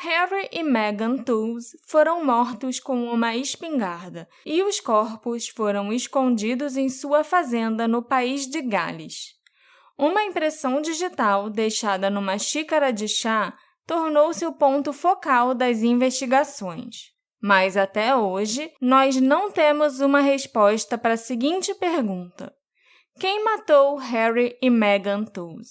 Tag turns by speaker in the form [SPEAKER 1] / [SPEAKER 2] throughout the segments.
[SPEAKER 1] Harry e Meghan Toews foram mortos com uma espingarda e os corpos foram escondidos em sua fazenda no país de Gales. Uma impressão digital deixada numa xícara de chá tornou-se o ponto focal das investigações. Mas até hoje, nós não temos uma resposta para a seguinte pergunta: quem matou Harry e Meghan Toews?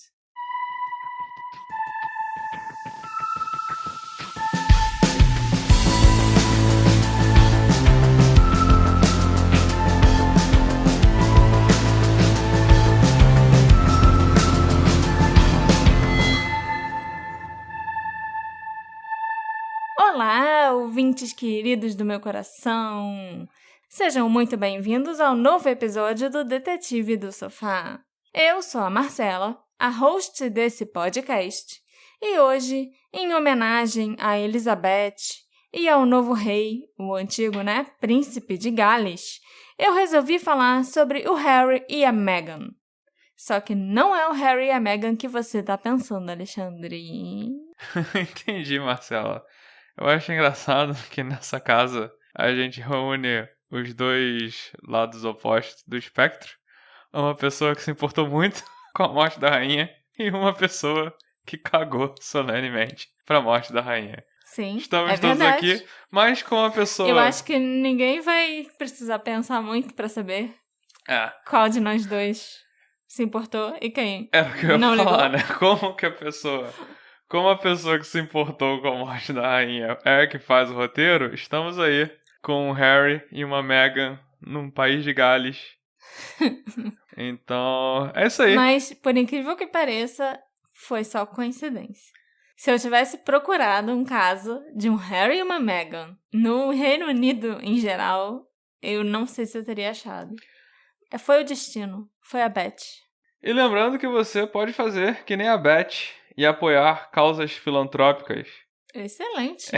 [SPEAKER 1] Olá, ouvintes queridos do meu coração! Sejam muito bem-vindos ao novo episódio do Detetive do Sofá. Eu sou a Marcela, a host desse podcast, e hoje, em homenagem a Elizabeth e ao novo rei, o antigo, príncipe de Gales, eu resolvi falar sobre o Harry e a Meghan. Só que não é o Harry e a Meghan que você tá pensando, Alexandre.
[SPEAKER 2] Entendi, Marcela. Eu acho engraçado que nessa casa a gente reúne os dois lados opostos do espectro. Uma pessoa que se importou muito com a morte da rainha e uma pessoa que cagou solenemente pra morte da rainha.
[SPEAKER 1] Sim,
[SPEAKER 2] Estamos
[SPEAKER 1] é
[SPEAKER 2] todos
[SPEAKER 1] verdade.
[SPEAKER 2] aqui, mas com uma pessoa...
[SPEAKER 1] Eu acho que ninguém vai precisar pensar muito pra saber qual de nós dois se importou e quem
[SPEAKER 2] Era o que eu ia
[SPEAKER 1] não
[SPEAKER 2] falar,
[SPEAKER 1] ligou.
[SPEAKER 2] né? Como a pessoa que se importou com a morte da rainha é a que faz o roteiro, estamos aí com um Harry e uma Meghan num país de Gales. Então, é isso aí.
[SPEAKER 1] Mas, por incrível que pareça, foi só coincidência. Se eu tivesse procurado um caso de um Harry e uma Meghan no Reino Unido em geral, eu não sei se eu teria achado. Foi o destino, foi a Beth.
[SPEAKER 2] E lembrando que você pode fazer que nem a Beth e apoiar causas filantrópicas.
[SPEAKER 1] Excelente.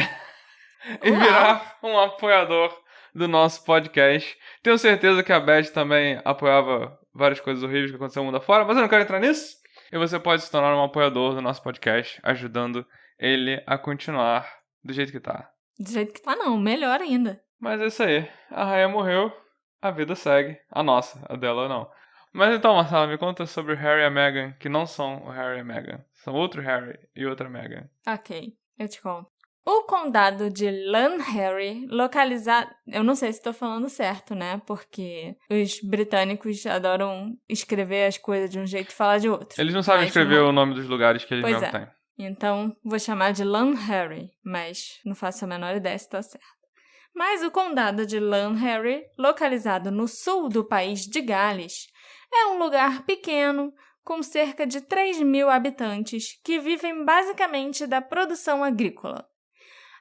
[SPEAKER 2] E virar um apoiador do nosso podcast. Tenho certeza que a Beth também apoiava várias coisas horríveis que aconteceram no mundo afora, mas eu não quero entrar nisso. E você pode se tornar um apoiador do nosso podcast, ajudando ele a continuar do jeito que tá.
[SPEAKER 1] Do jeito que tá não, melhor ainda.
[SPEAKER 2] Mas é isso aí. A rainha morreu, a vida segue. A nossa, a dela não. Mas então, Marcela, me conta sobre o Harry e a Meghan, que não são o Harry e a Meghan. São outro Harry e outra Meghan.
[SPEAKER 1] Ok, eu te conto. O condado de Llanharry, localizado... Eu não sei se estou falando certo, Porque os britânicos adoram escrever as coisas de um jeito e falar de outro.
[SPEAKER 2] Eles não sabem escrever o nome dos lugares que eles mesmos têm.
[SPEAKER 1] Então, vou chamar de Llanharry, mas não faço a menor ideia se está certo. Mas o condado de Llanharry, localizado no sul do país de Gales, é um lugar pequeno, com cerca de 3.000 habitantes, que vivem basicamente da produção agrícola.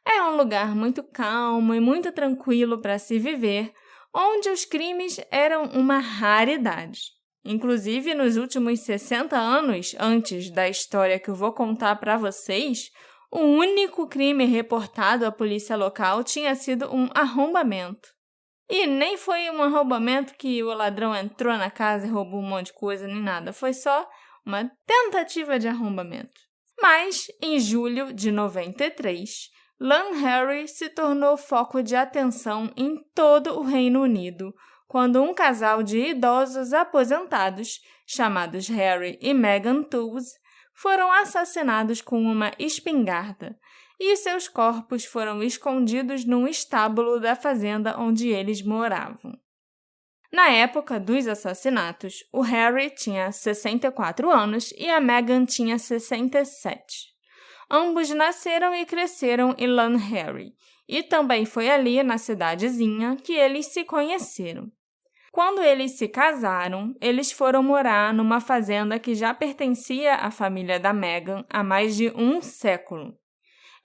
[SPEAKER 1] É um lugar muito calmo e muito tranquilo para se viver, onde os crimes eram uma raridade. Inclusive, nos últimos 60 anos, antes da história que eu vou contar para vocês, o único crime reportado à polícia local tinha sido um arrombamento. E nem foi um arrombamento que o ladrão entrou na casa e roubou um monte de coisa, nem nada. Foi só uma tentativa de arrombamento. Mas, em julho de 93, Llanharry se tornou foco de atenção em todo o Reino Unido, quando um casal de idosos aposentados, chamados Harry e Meghan Toews, foram assassinados com uma espingarda, e seus corpos foram escondidos num estábulo da fazenda onde eles moravam. Na época dos assassinatos, o Harry tinha 64 anos e a Meghan tinha 67. Ambos nasceram e cresceram em Llanharry, e também foi ali, na cidadezinha, que eles se conheceram. Quando eles se casaram, eles foram morar numa fazenda que já pertencia à família da Meghan há mais de um século.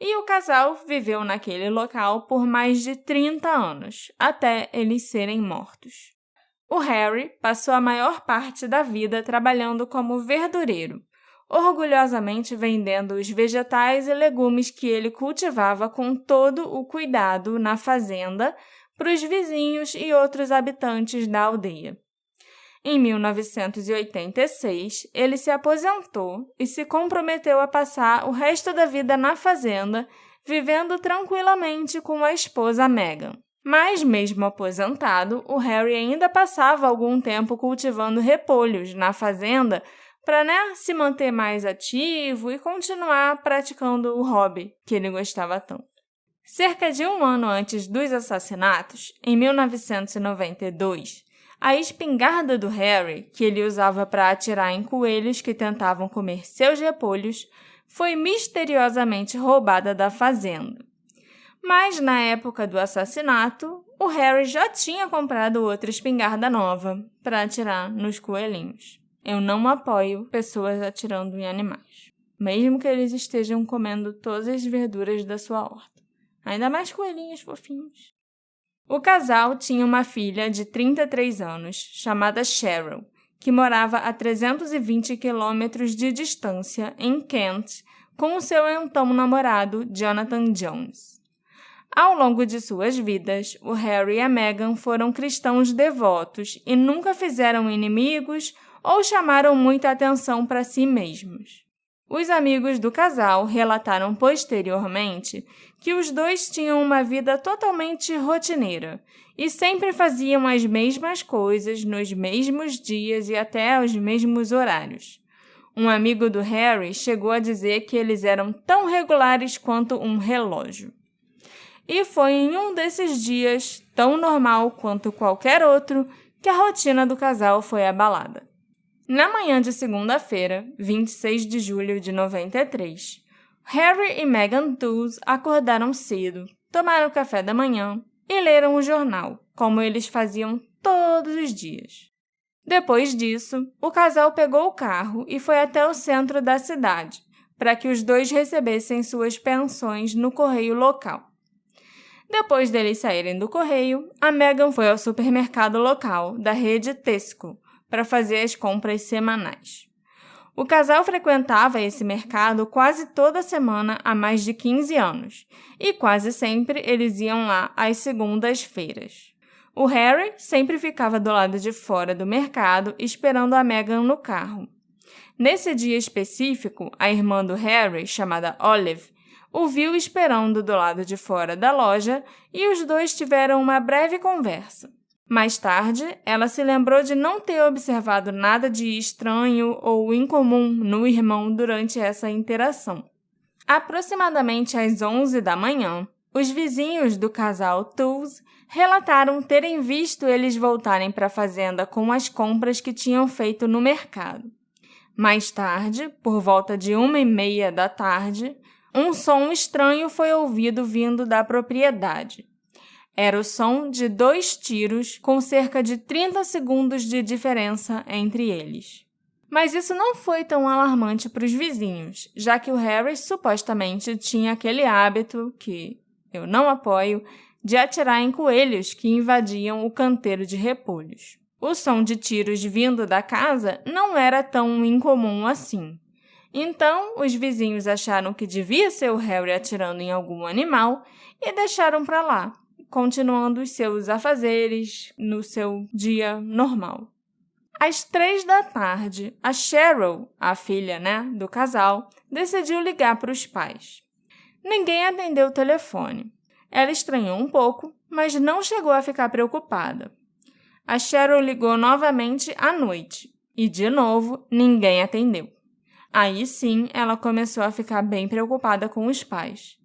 [SPEAKER 1] E o casal viveu naquele local por mais de 30 anos, até eles serem mortos. O Harry passou a maior parte da vida trabalhando como verdureiro, orgulhosamente vendendo os vegetais e legumes que ele cultivava com todo o cuidado na fazenda para os vizinhos e outros habitantes da aldeia. Em 1986, ele se aposentou e se comprometeu a passar o resto da vida na fazenda, vivendo tranquilamente com a esposa Meghan. Mas, mesmo aposentado, o Harry ainda passava algum tempo cultivando repolhos na fazenda para, se manter mais ativo e continuar praticando o hobby que ele gostava tanto. Cerca de um ano antes dos assassinatos, em 1992, a espingarda do Harry, que ele usava para atirar em coelhos que tentavam comer seus repolhos, foi misteriosamente roubada da fazenda. Mas, na época do assassinato, o Harry já tinha comprado outra espingarda nova para atirar nos coelhinhos. Eu não apoio pessoas atirando em animais, mesmo que eles estejam comendo todas as verduras da sua horta. Ainda mais coelhinhos fofinhos. O casal tinha uma filha de 33 anos, chamada Cheryl, que morava a 320 quilômetros de distância, em Kent, com o seu então namorado, Jonathan Jones. Ao longo de suas vidas, o Harry e a Meghan foram cristãos devotos e nunca fizeram inimigos ou chamaram muita atenção para si mesmos. Os amigos do casal relataram posteriormente que os dois tinham uma vida totalmente rotineira e sempre faziam as mesmas coisas nos mesmos dias e até aos mesmos horários. Um amigo do Harry chegou a dizer que eles eram tão regulares quanto um relógio. E foi em um desses dias, tão normal quanto qualquer outro, que a rotina do casal foi abalada. Na manhã de segunda-feira, 26 de julho de 93, Harry e Meghan Toews acordaram cedo, tomaram café da manhã e leram o jornal, como eles faziam todos os dias. Depois disso, o casal pegou o carro e foi até o centro da cidade, para que os dois recebessem suas pensões no correio local. Depois deles saírem do correio, a Meghan foi ao supermercado local da rede Tesco para fazer as compras semanais. O casal frequentava esse mercado quase toda semana há mais de 15 anos, e quase sempre eles iam lá às segundas-feiras. O Harry sempre ficava do lado de fora do mercado esperando a Meghan no carro. Nesse dia específico, a irmã do Harry, chamada Olive, o viu esperando do lado de fora da loja e os dois tiveram uma breve conversa. Mais tarde, ela se lembrou de não ter observado nada de estranho ou incomum no irmão durante essa interação. Aproximadamente às 11 da manhã, os vizinhos do casal Toews relataram terem visto eles voltarem para a fazenda com as compras que tinham feito no mercado. Mais tarde, por volta de 1h30 da tarde, um som estranho foi ouvido vindo da propriedade. Era o som de 2 tiros com cerca de 30 segundos de diferença entre eles. Mas isso não foi tão alarmante para os vizinhos, já que o Harry supostamente tinha aquele hábito, que eu não apoio, de atirar em coelhos que invadiam o canteiro de repolhos. O som de tiros vindo da casa não era tão incomum assim. Então, os vizinhos acharam que devia ser o Harry atirando em algum animal e deixaram para lá, continuando os seus afazeres no seu dia normal. Às 3 da tarde, a Cheryl, a filha, do casal, decidiu ligar para os pais. Ninguém atendeu o telefone. Ela estranhou um pouco, mas não chegou a ficar preocupada. A Cheryl ligou novamente à noite e, de novo, ninguém atendeu. Aí sim, ela começou a ficar bem preocupada com os pais.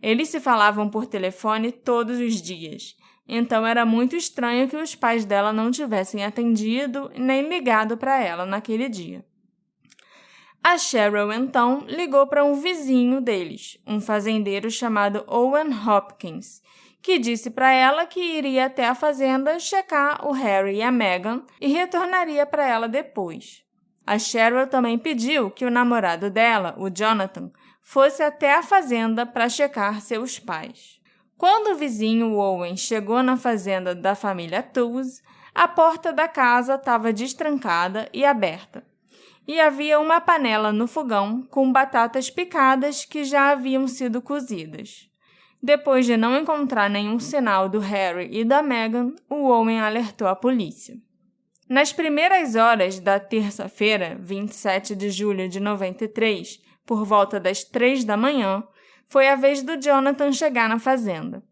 [SPEAKER 1] Eles se falavam por telefone todos os dias, então era muito estranho que os pais dela não tivessem atendido nem ligado para ela naquele dia. A Cheryl, então, ligou para um vizinho deles, um fazendeiro chamado Owen Hopkins, que disse para ela que iria até a fazenda checar o Harry e a Meghan e retornaria para ela depois. A Cheryl também pediu que o namorado dela, o Jonathan, fosse até a fazenda para checar seus pais. Quando o vizinho Owen chegou na fazenda da família Toews, a porta da casa estava destrancada e aberta, e havia uma panela no fogão com batatas picadas que já haviam sido cozidas. Depois de não encontrar nenhum sinal do Harry e da Meghan, o Owen alertou a polícia. Nas primeiras horas da terça-feira, 27 de julho de 93, por volta das 3 da manhã, foi a vez do Jonathan chegar na fazenda.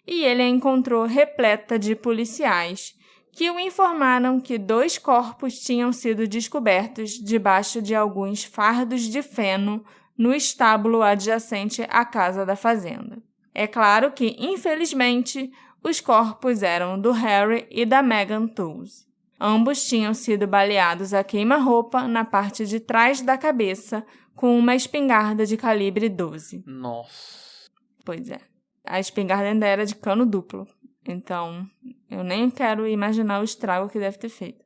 [SPEAKER 1] E ele a encontrou repleta de policiais, que o informaram que 2 corpos tinham sido descobertos debaixo de alguns fardos de feno no estábulo adjacente à casa da fazenda. É claro que, infelizmente, os corpos eram do Harry e da Megan Toews. Ambos tinham sido baleados a queima-roupa na parte de trás da cabeça com uma espingarda de calibre 12.
[SPEAKER 2] Nossa.
[SPEAKER 1] Pois é. A espingarda ainda era de cano duplo. Então, eu nem quero imaginar o estrago que deve ter feito.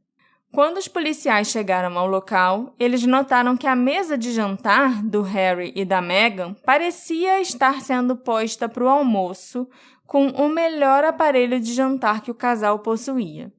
[SPEAKER 1] Quando os policiais chegaram ao local, eles notaram que a mesa de jantar do Harry e da Meghan parecia estar sendo posta para o almoço com o melhor aparelho de jantar que o casal possuía.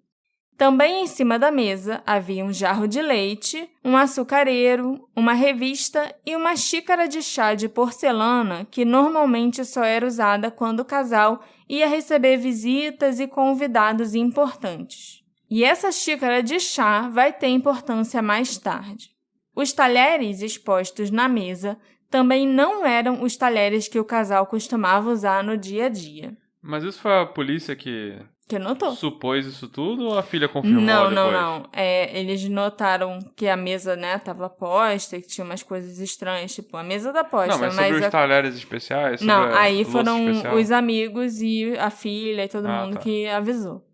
[SPEAKER 1] Também em cima da mesa havia um jarro de leite, um açucareiro, uma revista e uma xícara de chá de porcelana que normalmente só era usada quando o casal ia receber visitas e convidados importantes. E essa xícara de chá vai ter importância mais tarde. Os talheres expostos na mesa também não eram os talheres que o casal costumava usar no dia a dia.
[SPEAKER 2] Mas isso foi a polícia que
[SPEAKER 1] notou.
[SPEAKER 2] Supôs isso tudo ou a filha confirmou depois?
[SPEAKER 1] Não. Eles notaram que a mesa, né, tava posta, que tinha umas coisas estranhas, tipo, a mesa tá posta.
[SPEAKER 2] Não, mas sobre os talheres especiais?
[SPEAKER 1] Não, aí foram
[SPEAKER 2] especial?
[SPEAKER 1] os amigos e a filha e todo mundo que avisou.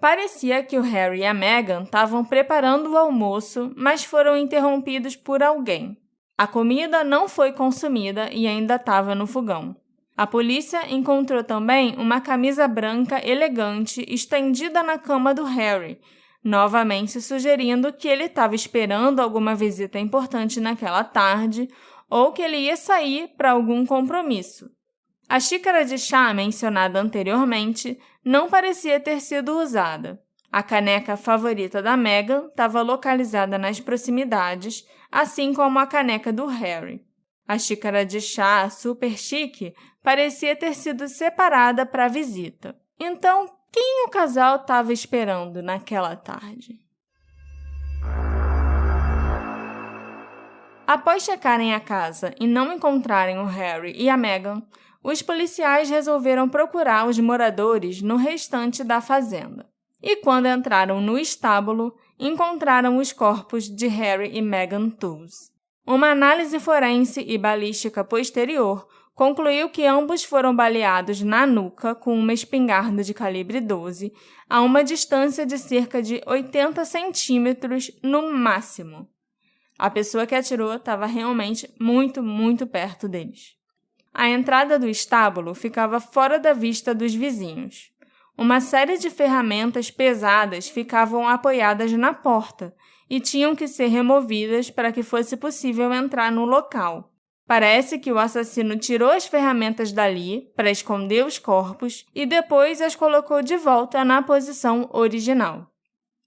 [SPEAKER 1] Parecia que o Harry e a Meghan estavam preparando o almoço, mas foram interrompidos por alguém. A comida não foi consumida e ainda estava no fogão. A polícia encontrou também uma camisa branca elegante estendida na cama do Harry, novamente sugerindo que ele estava esperando alguma visita importante naquela tarde ou que ele ia sair para algum compromisso. A xícara de chá mencionada anteriormente não parecia ter sido usada. A caneca favorita da Meghan estava localizada nas proximidades, assim como a caneca do Harry. A xícara de chá super chique parecia ter sido separada para a visita. Então, quem o casal estava esperando naquela tarde? Após checarem a casa e não encontrarem o Harry e a Meghan, os policiais resolveram procurar os moradores no restante da fazenda. E quando entraram no estábulo, encontraram os corpos de Harry e Megan Toews. Uma análise forense e balística posterior concluiu que ambos foram baleados na nuca com uma espingarda de calibre 12 a uma distância de cerca de 80 centímetros no máximo. A pessoa que atirou estava realmente muito, muito perto deles. A entrada do estábulo ficava fora da vista dos vizinhos. Uma série de ferramentas pesadas ficavam apoiadas na porta e tinham que ser removidas para que fosse possível entrar no local. Parece que o assassino tirou as ferramentas dali para esconder os corpos e depois as colocou de volta na posição original.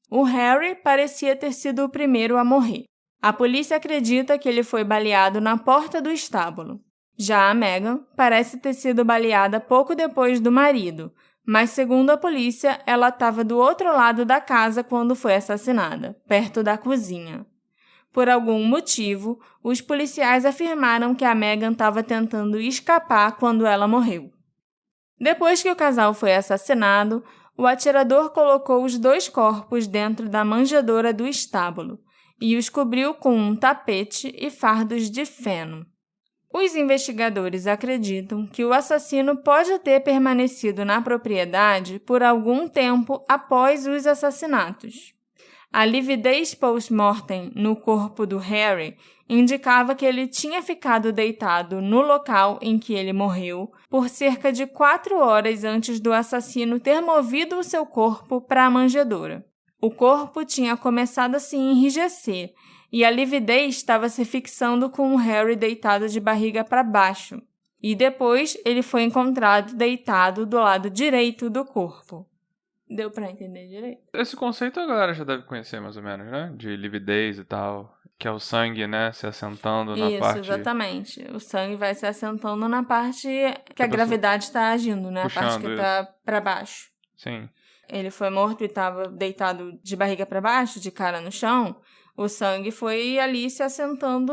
[SPEAKER 1] O Harry parecia ter sido o primeiro a morrer. A polícia acredita que ele foi baleado na porta do estábulo. Já a Meghan parece ter sido baleada pouco depois do marido, mas segundo a polícia, ela estava do outro lado da casa quando foi assassinada, perto da cozinha. Por algum motivo, os policiais afirmaram que a Meghan estava tentando escapar quando ela morreu. Depois que o casal foi assassinado, o atirador colocou os 2 corpos dentro da manjedoura do estábulo e os cobriu com um tapete e fardos de feno. Os investigadores acreditam que o assassino pode ter permanecido na propriedade por algum tempo após os assassinatos. A lividez post-mortem no corpo do Harry indicava que ele tinha ficado deitado no local em que ele morreu por cerca de 4 horas antes do assassino ter movido o seu corpo para a manjedoura. O corpo tinha começado a se enrijecer e a lividez estava se fixando com o Harry deitado de barriga para baixo. E depois ele foi encontrado deitado do lado direito do corpo. Deu pra entender direito?
[SPEAKER 2] Esse conceito a galera já deve conhecer mais ou menos, né? De lividez e tal. Que é o sangue, né? Se assentando na parte...
[SPEAKER 1] Isso, exatamente. O sangue vai se assentando na parte que a gravidade está agindo, né? A parte que tá pra baixo.
[SPEAKER 2] Sim.
[SPEAKER 1] Ele foi morto e estava deitado de barriga para baixo, de cara no chão. O sangue foi ali se assentando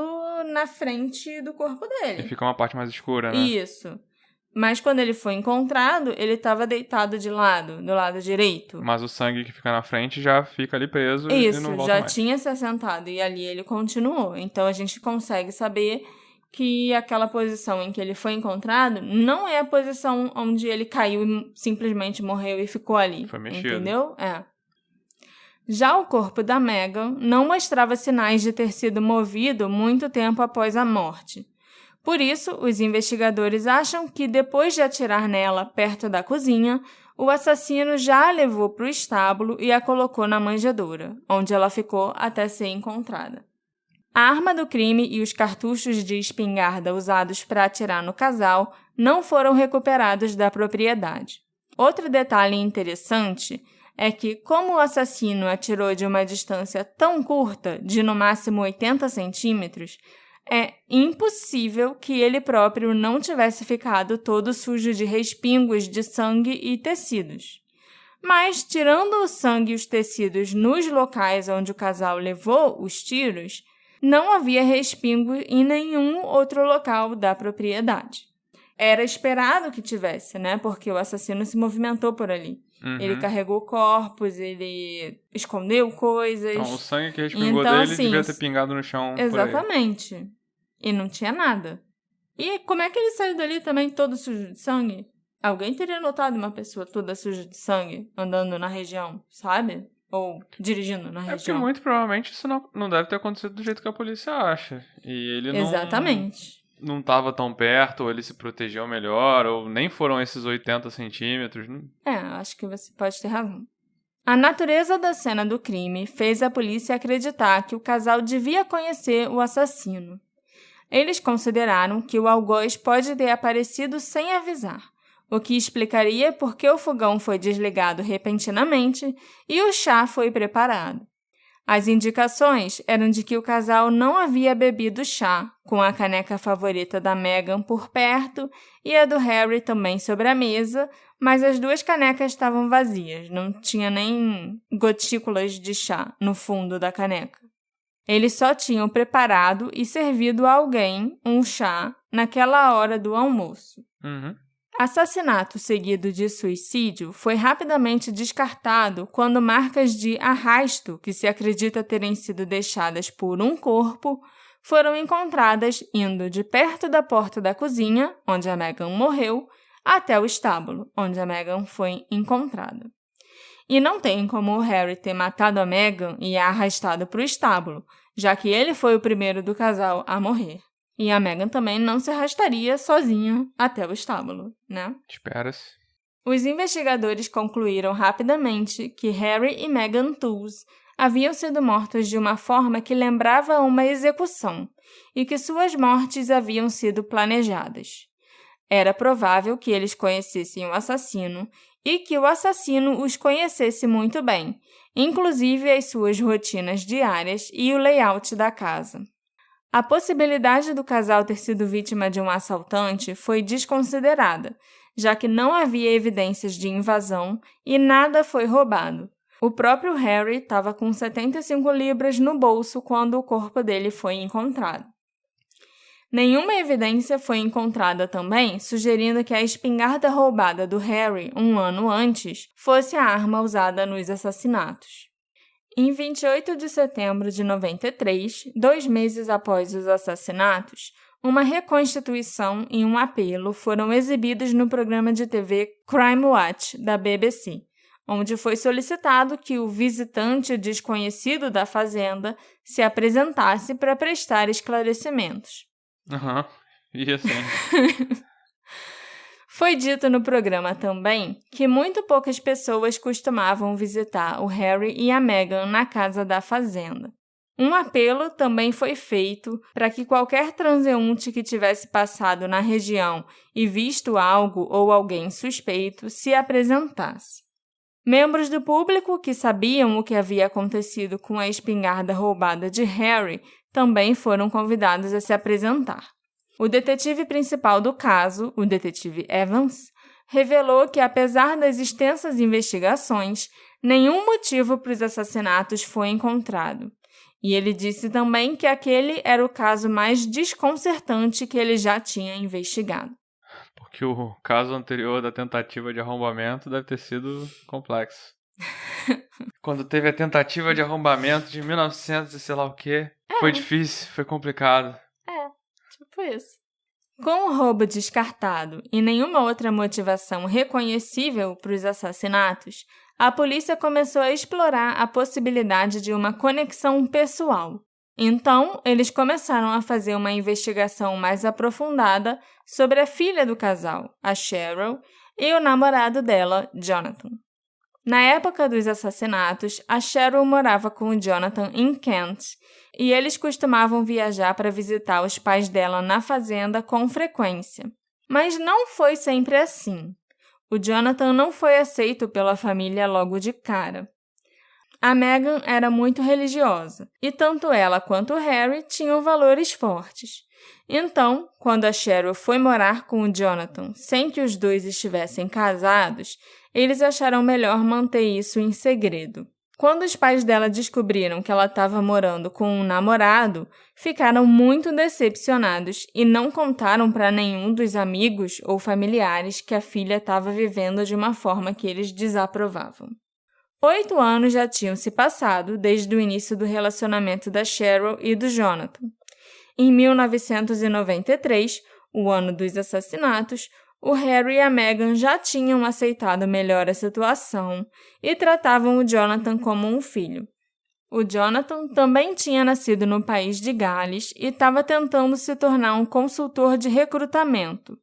[SPEAKER 1] na frente do corpo dele.
[SPEAKER 2] E fica uma parte mais escura, né?
[SPEAKER 1] Isso. Mas quando ele foi encontrado, ele estava deitado de lado, do lado direito.
[SPEAKER 2] Mas o sangue que fica na frente já fica ali preso e não volta
[SPEAKER 1] já
[SPEAKER 2] mais.
[SPEAKER 1] tinha se assentado e ali ele continuou. Então a gente consegue saber que aquela posição em que ele foi encontrado não é a posição onde ele caiu e simplesmente morreu e ficou ali.
[SPEAKER 2] Foi mexido.
[SPEAKER 1] Entendeu? Já o corpo da Megan não mostrava sinais de ter sido movido muito tempo após a morte. Por isso, os investigadores acham que depois de atirar nela perto da cozinha, o assassino já a levou para o estábulo e a colocou na manjedoura, onde ela ficou até ser encontrada. A arma do crime e os cartuchos de espingarda usados para atirar no casal não foram recuperados da propriedade. Outro detalhe interessante é que, como o assassino atirou de uma distância tão curta, de no máximo 80 centímetros, é impossível que ele próprio não tivesse ficado todo sujo de respingos de sangue e tecidos. Mas, tirando o sangue e os tecidos nos locais onde o casal levou os tiros, não havia respingo em nenhum outro local da propriedade. Era esperado que tivesse, né? Porque o assassino se movimentou por ali.
[SPEAKER 2] Uhum.
[SPEAKER 1] Ele carregou corpos, ele escondeu coisas.
[SPEAKER 2] Então, o sangue que respingou
[SPEAKER 1] então,
[SPEAKER 2] dele
[SPEAKER 1] assim,
[SPEAKER 2] devia ter pingado no chão.
[SPEAKER 1] Exatamente. E não tinha nada. E como é que ele saiu dali também todo sujo de sangue? Alguém teria notado uma pessoa toda suja de sangue andando na região, sabe? Ou dirigindo na região.
[SPEAKER 2] É porque muito provavelmente isso não deve ter acontecido do jeito que a polícia acha. E ele
[SPEAKER 1] Exatamente.
[SPEAKER 2] não estava tão perto, ou ele se protegeu melhor, ou nem foram esses 80 centímetros.
[SPEAKER 1] Acho que você pode ter razão. A natureza da cena do crime fez a polícia acreditar que o casal devia conhecer o assassino. Eles consideraram que o algoz pode ter aparecido sem avisar, o que explicaria por que o fogão foi desligado repentinamente e o chá foi preparado. As indicações eram de que o casal não havia bebido chá, com a caneca favorita da Megan por perto e a do Harry também sobre a mesa, mas as duas canecas estavam vazias, não tinha nem gotículas de chá no fundo da caneca. Eles só tinham preparado e servido a alguém um chá naquela hora do almoço.
[SPEAKER 2] Uhum.
[SPEAKER 1] Assassinato seguido de suicídio foi rapidamente descartado quando marcas de arrasto, que se acredita terem sido deixadas por um corpo, foram encontradas indo de perto da porta da cozinha, onde a Megan morreu, até o estábulo, onde a Megan foi encontrada. E não tem como o Harry ter matado a Megan e a arrastado para o estábulo, já que ele foi o primeiro do casal a morrer. E a Megan também não se arrastaria sozinha até o estábulo, né?
[SPEAKER 2] Espera-se.
[SPEAKER 1] Os investigadores concluíram rapidamente que Harry e Megan Toews haviam sido mortos de uma forma que lembrava uma execução e que suas mortes haviam sido planejadas. Era provável que eles conhecessem o assassino e que o assassino os conhecesse muito bem, inclusive as suas rotinas diárias e o layout da casa. A possibilidade do casal ter sido vítima de um assaltante foi desconsiderada, já que não havia evidências de invasão e nada foi roubado. O próprio Harry estava com 75 libras no bolso quando o corpo dele foi encontrado. Nenhuma evidência foi encontrada também sugerindo que a espingarda roubada do Harry um ano antes fosse a arma usada nos assassinatos. Em 28 de setembro de 93, 2 meses após os assassinatos, uma reconstituição e um apelo foram exibidos no programa de TV Crime Watch, da BBC, onde foi solicitado que o visitante desconhecido da fazenda se apresentasse para prestar esclarecimentos.
[SPEAKER 2] Aham, e assim...
[SPEAKER 1] Foi dito no programa também que muito poucas pessoas costumavam visitar o Harry e a Meghan na casa da fazenda. Um apelo também foi feito para que qualquer transeunte que tivesse passado na região e visto algo ou alguém suspeito se apresentasse. Membros do público que sabiam o que havia acontecido com a espingarda roubada de Harry também foram convidados a se apresentar. O detetive principal do caso, o detetive Evans, revelou que, apesar das extensas investigações, nenhum motivo para os assassinatos foi encontrado E ele disse também que aquele era o caso mais desconcertante que ele já tinha investigado.
[SPEAKER 2] Porque o caso anterior da tentativa de arrombamento deve ter sido complexo. Quando teve a tentativa de arrombamento de 1900 e sei lá o quê, foi difícil, foi complicado.
[SPEAKER 1] Tipo isso. Com o roubo descartado e nenhuma outra motivação reconhecível para os assassinatos, a polícia começou a explorar a possibilidade de uma conexão pessoal. Então, eles começaram a fazer uma investigação mais aprofundada sobre a filha do casal, a Cheryl, e o namorado dela, Jonathan. Na época dos assassinatos, a Cheryl morava com o Jonathan em Kent e eles costumavam viajar para visitar os pais dela na fazenda com frequência. Mas não foi sempre assim. O Jonathan não foi aceito pela família logo de cara. A Megan era muito religiosa e tanto ela quanto o Harry tinham valores fortes. Então, quando a Cheryl foi morar com o Jonathan sem que os dois estivessem casados, eles acharam melhor manter isso em segredo. Quando os pais dela descobriram que ela estava morando com um namorado, ficaram muito decepcionados e não contaram para nenhum dos amigos ou familiares que a filha estava vivendo de uma forma que eles desaprovavam. 8 anos já tinham se passado desde o início do relacionamento da Cheryl e do Jonathan. Em 1993, o ano dos assassinatos, o Harry e a Meghan já tinham aceitado melhor a situação e tratavam o Jonathan como um filho. O Jonathan também tinha nascido no país de Gales e estava tentando se tornar um consultor de recrutamento,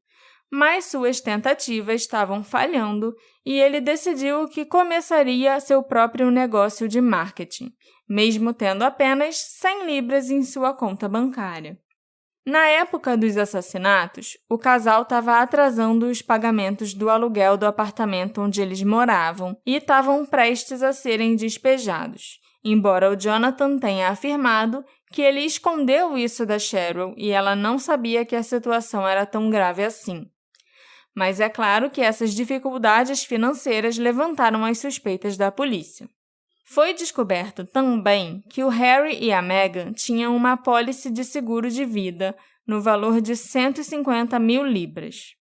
[SPEAKER 1] mas suas tentativas estavam falhando e ele decidiu que começaria seu próprio negócio de marketing, mesmo tendo apenas 100 libras em sua conta bancária. Na época dos assassinatos, o casal estava atrasando os pagamentos do aluguel do apartamento onde eles moravam e estavam prestes a serem despejados, embora o Jonathan tenha afirmado que ele escondeu isso da Cheryl e ela não sabia que a situação era tão grave assim. Mas é claro que essas dificuldades financeiras levantaram as suspeitas da polícia. Foi descoberto também que o Harry e a Meghan tinham uma apólice de seguro de vida no valor de 150 mil libras.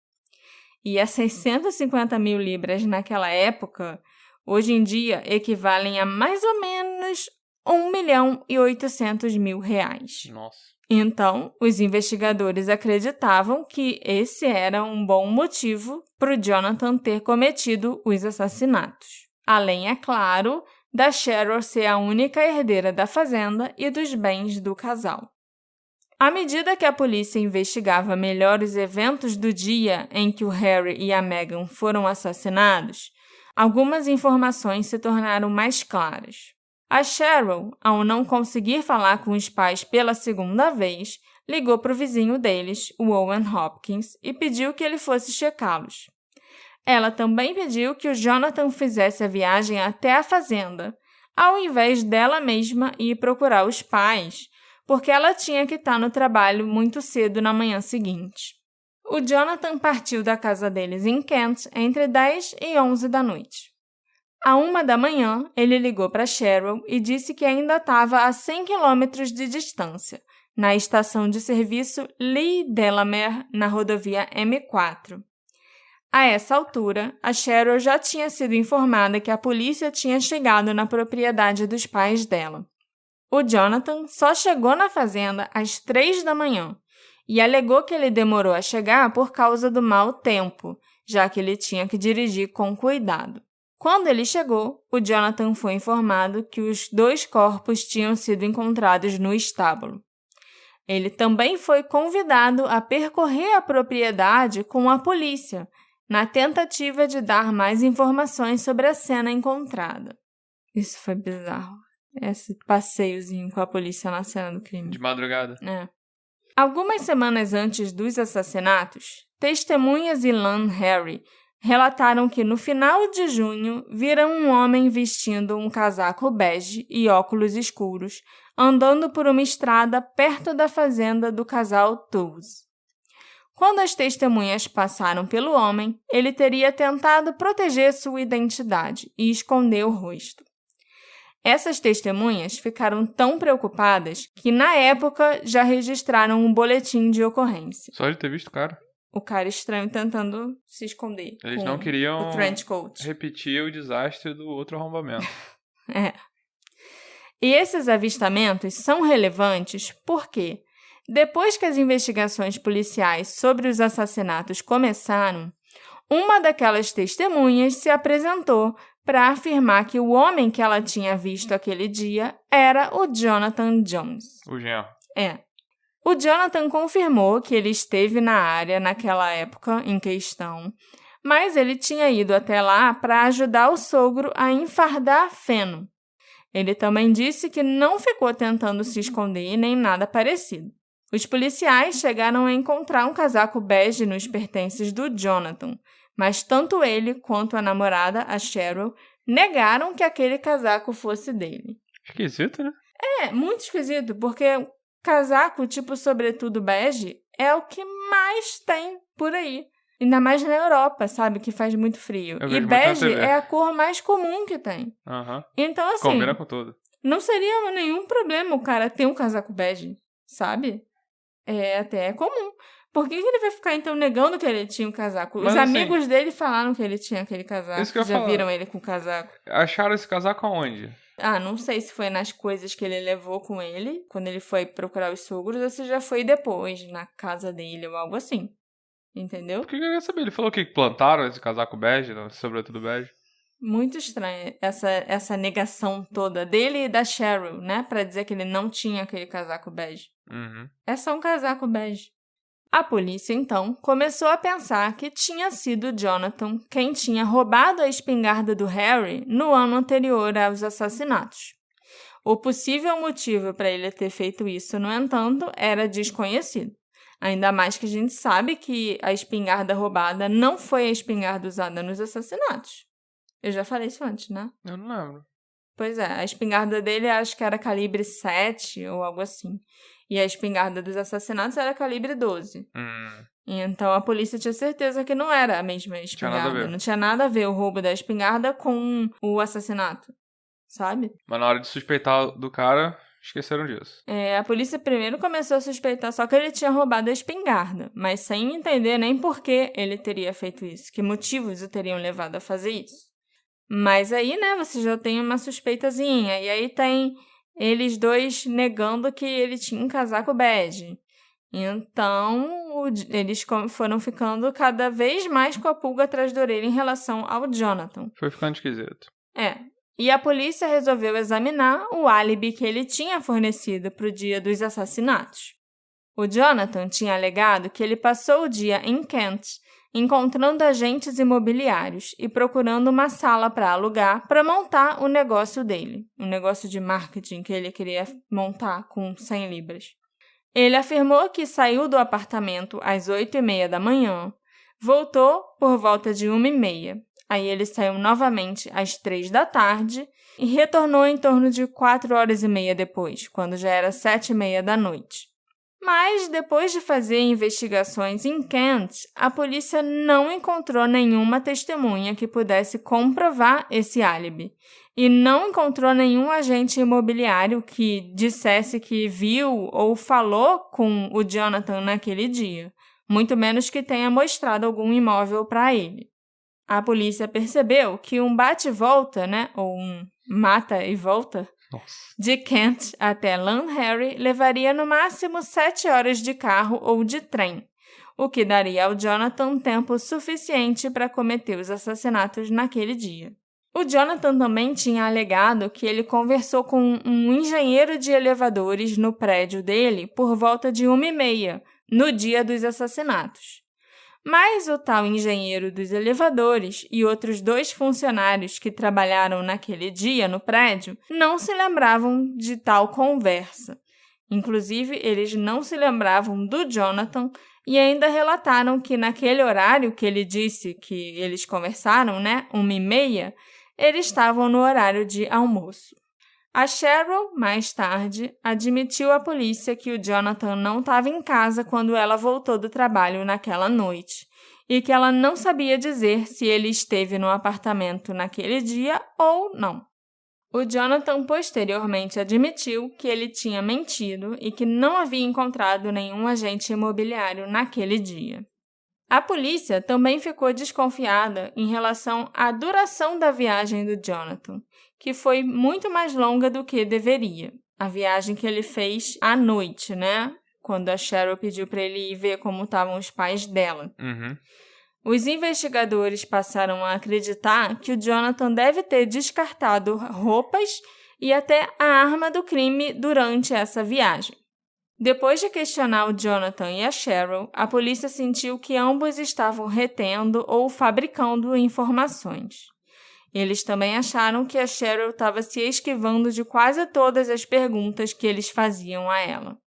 [SPEAKER 1] E essas 150 mil libras naquela época, hoje em dia, equivalem a mais ou menos R$1.800.000.
[SPEAKER 2] Nossa.
[SPEAKER 1] Então, os investigadores acreditavam que esse era um bom motivo para o Jonathan ter cometido os assassinatos. Além, é claro, da Cheryl ser a única herdeira da fazenda e dos bens do casal. À medida que a polícia investigava melhor os eventos do dia em que o Harry e a Meghan foram assassinados, algumas informações se tornaram mais claras. A Cheryl, ao não conseguir falar com os pais pela segunda vez, ligou para o vizinho deles, o Owen Hopkins, e pediu que ele fosse checá-los. Ela também pediu que o Jonathan fizesse a viagem até a fazenda, ao invés dela mesma ir procurar os pais, porque ela tinha que estar no trabalho muito cedo na manhã seguinte. O Jonathan partiu da casa deles em Kent entre 10 e 11 da noite. À 1 da manhã, ele ligou para Cheryl e disse que ainda estava a 100 quilômetros de distância, na estação de serviço Lee Delamere, na rodovia M4. A essa altura, a Cheryl já tinha sido informada que a polícia tinha chegado na propriedade dos pais dela. O Jonathan só chegou na fazenda às 3 da manhã e alegou que ele demorou a chegar por causa do mau tempo, já que ele tinha que dirigir com cuidado. Quando ele chegou, o Jonathan foi informado que os 2 corpos tinham sido encontrados no estábulo. Ele também foi convidado a percorrer a propriedade com a polícia, na tentativa de dar mais informações sobre a cena encontrada. Isso foi bizarro. Esse passeiozinho com a polícia na cena do crime.
[SPEAKER 2] De madrugada.
[SPEAKER 1] Algumas semanas antes dos assassinatos, testemunhas e Lan Harry relataram que no final de junho viram um homem vestindo um casaco bege e óculos escuros, andando por uma estrada perto da fazenda do casal Tooze. Quando as testemunhas passaram pelo homem, ele teria tentado proteger sua identidade e esconder o rosto. Essas testemunhas ficaram tão preocupadas que, na época, já registraram um boletim de ocorrência.
[SPEAKER 2] Só de ter visto o cara.
[SPEAKER 1] O cara estranho tentando se esconder.
[SPEAKER 2] Eles
[SPEAKER 1] com
[SPEAKER 2] não queriam
[SPEAKER 1] o trench coat.
[SPEAKER 2] repetir o desastre do outro arrombamento.
[SPEAKER 1] E esses avistamentos são relevantes porque, depois que as investigações policiais sobre os assassinatos começaram, uma daquelas testemunhas se apresentou para afirmar que o homem que ela tinha visto aquele dia era o Jonathan Jones.
[SPEAKER 2] O genro.
[SPEAKER 1] O Jonathan confirmou que ele esteve na área naquela época em questão, mas ele tinha ido até lá para ajudar o sogro a enfardar feno. Ele também disse que não ficou tentando se esconder nem nada parecido. Os policiais chegaram a encontrar um casaco bege nos pertences do Jonathan, mas tanto ele quanto a namorada, a Cheryl, negaram que aquele casaco fosse dele.
[SPEAKER 2] Esquisito, né?
[SPEAKER 1] Muito esquisito, porque casaco tipo sobretudo bege é o que mais tem por aí. Ainda mais na Europa, sabe? Que faz muito frio.
[SPEAKER 2] Eu
[SPEAKER 1] E
[SPEAKER 2] vejo muito na
[SPEAKER 1] bege
[SPEAKER 2] TV.
[SPEAKER 1] é a cor mais comum que tem. Então, assim,
[SPEAKER 2] Combina com tudo.
[SPEAKER 1] não seria nenhum problema o cara ter um casaco bege, sabe? É até comum. Por que ele vai ficar, então, negando que ele tinha um casaco?
[SPEAKER 2] Mas,
[SPEAKER 1] Os
[SPEAKER 2] assim,
[SPEAKER 1] amigos dele falaram que ele tinha aquele casaco.
[SPEAKER 2] Isso que eu ia
[SPEAKER 1] Já
[SPEAKER 2] falar.
[SPEAKER 1] viram ele com o casaco.
[SPEAKER 2] Acharam esse casaco aonde?
[SPEAKER 1] Não sei se foi nas coisas que ele levou com ele, quando ele foi procurar os sogros, ou se já foi depois, na casa dele, ou algo assim. Entendeu?
[SPEAKER 2] Por que eu queria saber? Ele falou que plantaram esse casaco bege, sobretudo bege.
[SPEAKER 1] Muito estranha essa negação toda dele e da Cheryl, né? Pra dizer que ele não tinha aquele casaco bege. É só um casaco bege. A polícia, então, começou a pensar que tinha sido Jonathan quem tinha roubado a espingarda do Harry no ano anterior aos assassinatos. O possível motivo para ele ter feito isso, no entanto, era desconhecido. Ainda mais que a gente sabe que a espingarda roubada não foi a espingarda usada nos assassinatos. Eu já falei isso antes, né?
[SPEAKER 2] Eu não lembro.
[SPEAKER 1] Pois é, a espingarda dele acho que era calibre 7 ou algo assim. E a espingarda dos assassinatos era calibre 12. Então a polícia tinha certeza que não era a mesma espingarda. Não tinha nada a ver o roubo da espingarda com o assassinato, sabe?
[SPEAKER 2] Mas na hora de suspeitar do cara, esqueceram disso.
[SPEAKER 1] A polícia primeiro começou a suspeitar só que ele tinha roubado a espingarda, mas sem entender nem por que ele teria feito isso, que motivos o teriam levado a fazer isso. Mas aí, né, você já tem uma suspeitazinha, e aí tem eles dois negando que ele tinha um casaco bege. Então, eles foram ficando cada vez mais com a pulga atrás da orelha em relação ao Jonathan.
[SPEAKER 2] Foi ficando esquisito.
[SPEAKER 1] E a polícia resolveu examinar o álibi que ele tinha fornecido para o dia dos assassinatos. O Jonathan tinha alegado que ele passou o dia em Kent, encontrando agentes imobiliários e procurando uma sala para alugar para montar o negócio dele, um negócio de marketing que ele queria montar com 100 libras. Ele afirmou que saiu do apartamento às 8h30 da manhã, voltou por volta de 1h30. Aí ele saiu novamente às 3 da tarde e retornou em torno de 4h30 depois, quando já era 7h30 da noite. Mas, depois de fazer investigações em Kent, a polícia não encontrou nenhuma testemunha que pudesse comprovar esse álibi. E não encontrou nenhum agente imobiliário que dissesse que viu ou falou com o Jonathan naquele dia, muito menos que tenha mostrado algum imóvel para ele. A polícia percebeu que um bate-volta, né, ou um mata e volta, de Kent até Llanharry levaria no máximo 7 horas de carro ou de trem, o que daria ao Jonathan tempo suficiente para cometer os assassinatos naquele dia. O Jonathan também tinha alegado que ele conversou com um engenheiro de elevadores no prédio dele por volta de 1h30, no dia dos assassinatos. Mas o tal engenheiro dos elevadores e outros 2 funcionários que trabalharam naquele dia no prédio não se lembravam de tal conversa. Inclusive, eles não se lembravam do Jonathan e ainda relataram que naquele horário que ele disse que eles conversaram, né, 1h30, eles estavam no horário de almoço. A Cheryl, mais tarde, admitiu à polícia que o Jonathan não estava em casa quando ela voltou do trabalho naquela noite e que ela não sabia dizer se ele esteve no apartamento naquele dia ou não. O Jonathan posteriormente admitiu que ele tinha mentido e que não havia encontrado nenhum agente imobiliário naquele dia. A polícia também ficou desconfiada em relação à duração da viagem do Jonathan, que foi muito mais longa do que deveria. A viagem que ele fez à noite, né? Quando a Cheryl pediu para ele ir ver como estavam os pais dela.
[SPEAKER 2] Uhum.
[SPEAKER 1] Os investigadores passaram a acreditar que o Jonathan deve ter descartado roupas e até a arma do crime durante essa viagem. Depois de questionar o Jonathan e a Cheryl, a polícia sentiu que ambos estavam retendo ou fabricando informações. Eles também acharam que a Cheryl estava se esquivando de quase todas as perguntas que eles faziam a ela.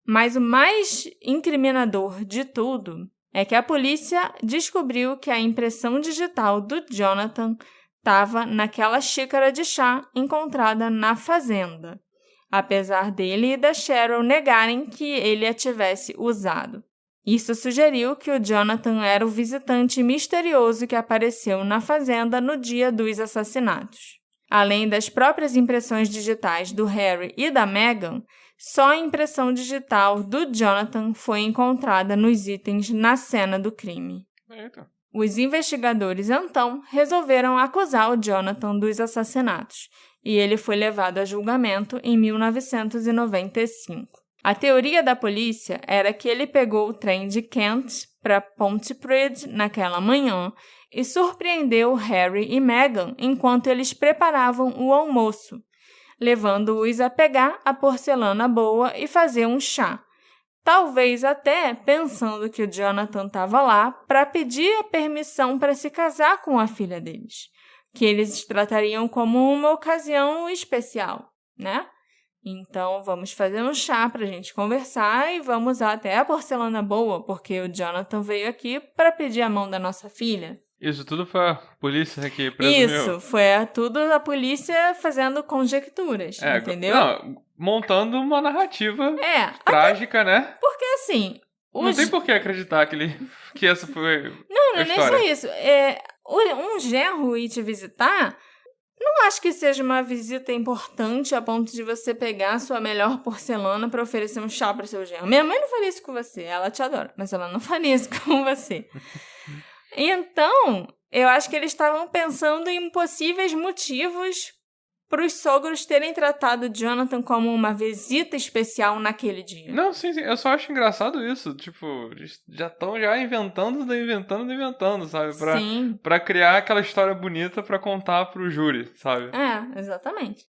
[SPEAKER 1] Mas o mais incriminador de tudo é que a polícia descobriu que a impressão digital do Jonathan estava naquela xícara de chá encontrada na fazenda, apesar dele e da Cheryl negarem que ele a tivesse usado. Isso sugeriu que o Jonathan era o visitante misterioso que apareceu na fazenda no dia dos assassinatos. Além das próprias impressões digitais do Harry e da Meghan, só a impressão digital do Jonathan foi encontrada nos itens na cena do crime.
[SPEAKER 2] Eita.
[SPEAKER 1] Os investigadores, então, resolveram acusar o Jonathan dos assassinatos, e ele foi levado a julgamento em 1995. A teoria da polícia era que ele pegou o trem de Kent para Pontypridd naquela manhã e surpreendeu Harry e Meghan enquanto eles preparavam o almoço, levando-os a pegar a porcelana boa e fazer um chá. Talvez até pensando que o Jonathan estava lá para pedir a permissão para se casar com a filha deles, que eles tratariam como uma ocasião especial, né? Então, vamos fazer um chá para a gente conversar e vamos usar até a porcelana boa, porque o Jonathan veio aqui para pedir a mão da nossa filha.
[SPEAKER 2] Isso tudo foi a polícia que presumiu.
[SPEAKER 1] Isso, foi tudo a polícia fazendo conjecturas, entendeu?
[SPEAKER 2] Não, montando uma narrativa trágica, né?
[SPEAKER 1] Porque assim...
[SPEAKER 2] Não tem por que acreditar que essa foi
[SPEAKER 1] Não
[SPEAKER 2] a
[SPEAKER 1] é nem
[SPEAKER 2] história.
[SPEAKER 1] só isso. Um genro ir te visitar... Não acho que seja uma visita importante a ponto de você pegar a sua melhor porcelana para oferecer um chá para seu genro. Minha mãe não faria isso com você, ela te adora, mas ela não faria isso com você. Então, eu acho que eles estavam pensando em possíveis motivos para os sogros terem tratado Jonathan como uma visita especial naquele dia.
[SPEAKER 2] Não, sim, eu só acho engraçado isso. Tipo, já estão inventando, sabe?
[SPEAKER 1] Sim.
[SPEAKER 2] Pra criar aquela história bonita pra contar pro júri, sabe?
[SPEAKER 1] Exatamente.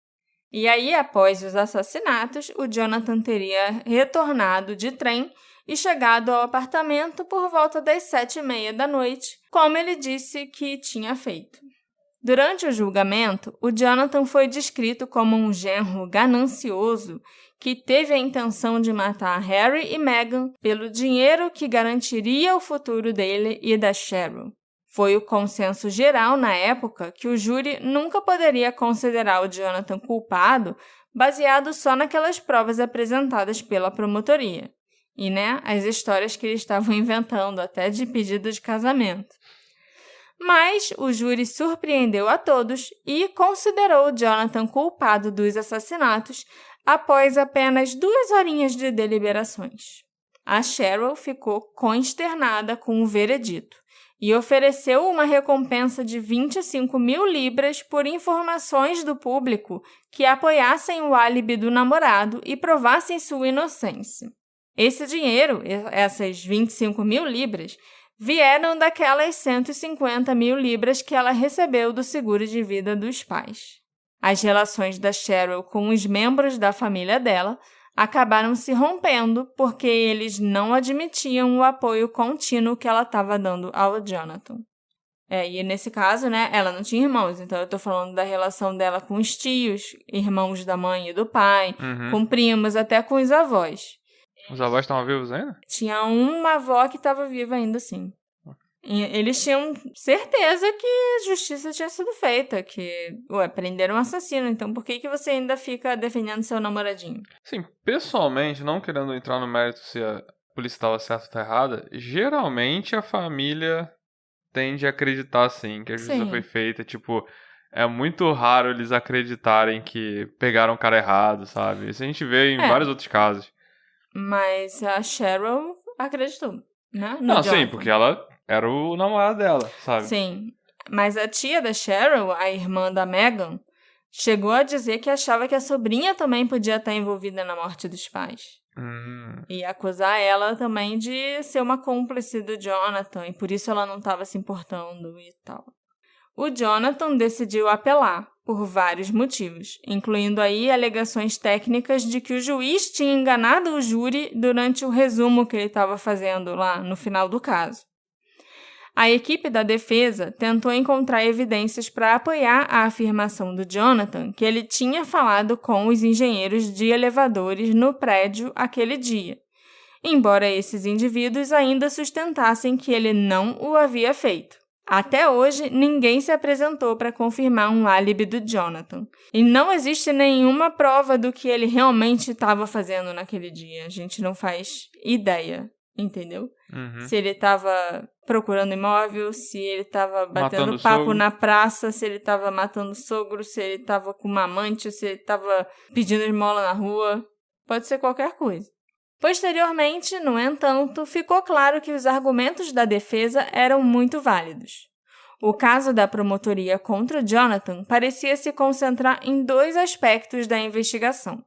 [SPEAKER 1] E aí, após os assassinatos, o Jonathan teria retornado de trem e chegado ao apartamento por volta das 7h30 da noite, como ele disse que tinha feito. Durante o julgamento, o Jonathan foi descrito como um genro ganancioso que teve a intenção de matar Harry e Meghan pelo dinheiro que garantiria o futuro dele e da Cheryl. Foi o consenso geral na época que o júri nunca poderia considerar o Jonathan culpado baseado só naquelas provas apresentadas pela promotoria e, as histórias que eles estavam inventando, até de pedido de casamento. Mas o júri surpreendeu a todos e considerou Jonathan culpado dos assassinatos após apenas 2 horinhas de deliberações. A Cheryl ficou consternada com o veredito e ofereceu uma recompensa de 25 mil libras por informações do público que apoiassem o álibi do namorado e provassem sua inocência. Esse dinheiro, essas 25 mil libras, vieram daquelas 150 mil libras que ela recebeu do seguro de vida dos pais. As relações da Cheryl com os membros da família dela acabaram se rompendo porque eles não admitiam o apoio contínuo que ela estava dando ao Jonathan. E nesse caso, ela não tinha irmãos, então eu tô falando da relação dela com os tios, irmãos da mãe e do pai, com primos, até com os avós.
[SPEAKER 2] Os avós estavam vivos ainda?
[SPEAKER 1] Tinha uma avó que estava viva ainda, sim. E eles tinham certeza que a justiça tinha sido feita, que, prenderam um assassino, então por que você ainda fica defendendo seu namoradinho?
[SPEAKER 2] Sim, pessoalmente, não querendo entrar no mérito se a polícia estava certa ou tá errada, geralmente a família tende a acreditar, sim, que a justiça foi feita, tipo... é muito raro eles acreditarem que pegaram o cara errado, sabe? Isso a gente vê em vários outros casos.
[SPEAKER 1] Mas a Cheryl acreditou, né? No
[SPEAKER 2] Não, sim,
[SPEAKER 1] Jonathan.
[SPEAKER 2] porque ela era o namorado dela, sabe?
[SPEAKER 1] Sim, mas a tia da Cheryl, a irmã da Megan, chegou a dizer que achava que a sobrinha também podia estar envolvida na morte dos pais. E acusar ela também de ser uma cúmplice do Jonathan, e por isso ela não estava se importando e tal. O Jonathan decidiu apelar, por vários motivos, incluindo aí alegações técnicas de que o juiz tinha enganado o júri durante o resumo que ele estava fazendo lá no final do caso. A equipe da defesa tentou encontrar evidências para apoiar a afirmação do Jonathan que ele tinha falado com os engenheiros de elevadores no prédio aquele dia, embora esses indivíduos ainda sustentassem que ele não o havia feito. Até hoje, ninguém se apresentou para confirmar um álibi do Jonathan. E não existe nenhuma prova do que ele realmente estava fazendo naquele dia. A gente não faz ideia, entendeu? Se ele estava procurando imóvel, se ele estava batendo papo na praça, se ele estava matando sogro, se ele estava com uma amante, se ele estava pedindo esmola na rua. Pode ser qualquer coisa. Posteriormente, no entanto, ficou claro que os argumentos da defesa eram muito válidos. O caso da promotoria contra Jonathan parecia se concentrar em 2 aspectos da investigação: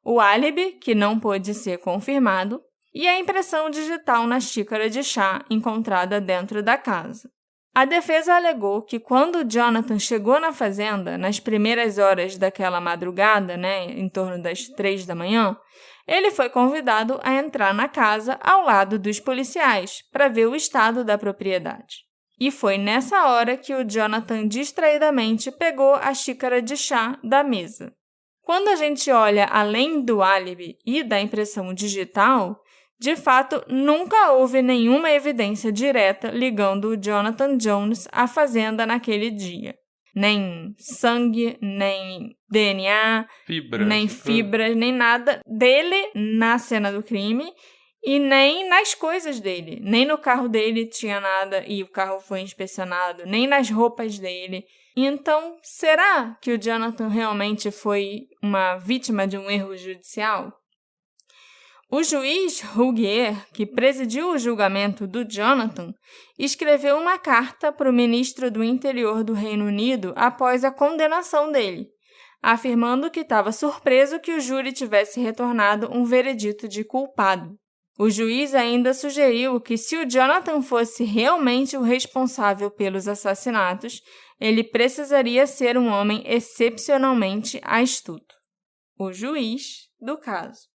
[SPEAKER 1] o álibi, que não pôde ser confirmado, e a impressão digital na xícara de chá encontrada dentro da casa. A defesa alegou que quando Jonathan chegou na fazenda, nas primeiras horas daquela madrugada, em torno das 3 da manhã, ele foi convidado a entrar na casa ao lado dos policiais para ver o estado da propriedade. E foi nessa hora que o Jonathan distraidamente pegou a xícara de chá da mesa. Quando a gente olha além do álibi e da impressão digital, de fato, nunca houve nenhuma evidência direta ligando o Jonathan Jones à fazenda naquele dia. Nem sangue, nem DNA, nem fibras, nem nada dele na cena do crime e nem nas coisas dele. Nem no carro dele tinha nada e o carro foi inspecionado, nem nas roupas dele. Então, será que o Jonathan realmente foi uma vítima de um erro judicial? O juiz Rougier, que presidiu o julgamento do Jonathan, escreveu uma carta para o ministro do Interior do Reino Unido após a condenação dele, afirmando que estava surpreso que o júri tivesse retornado um veredito de culpado. O juiz ainda sugeriu que, se o Jonathan fosse realmente o responsável pelos assassinatos, ele precisaria ser um homem excepcionalmente astuto. O juiz do caso.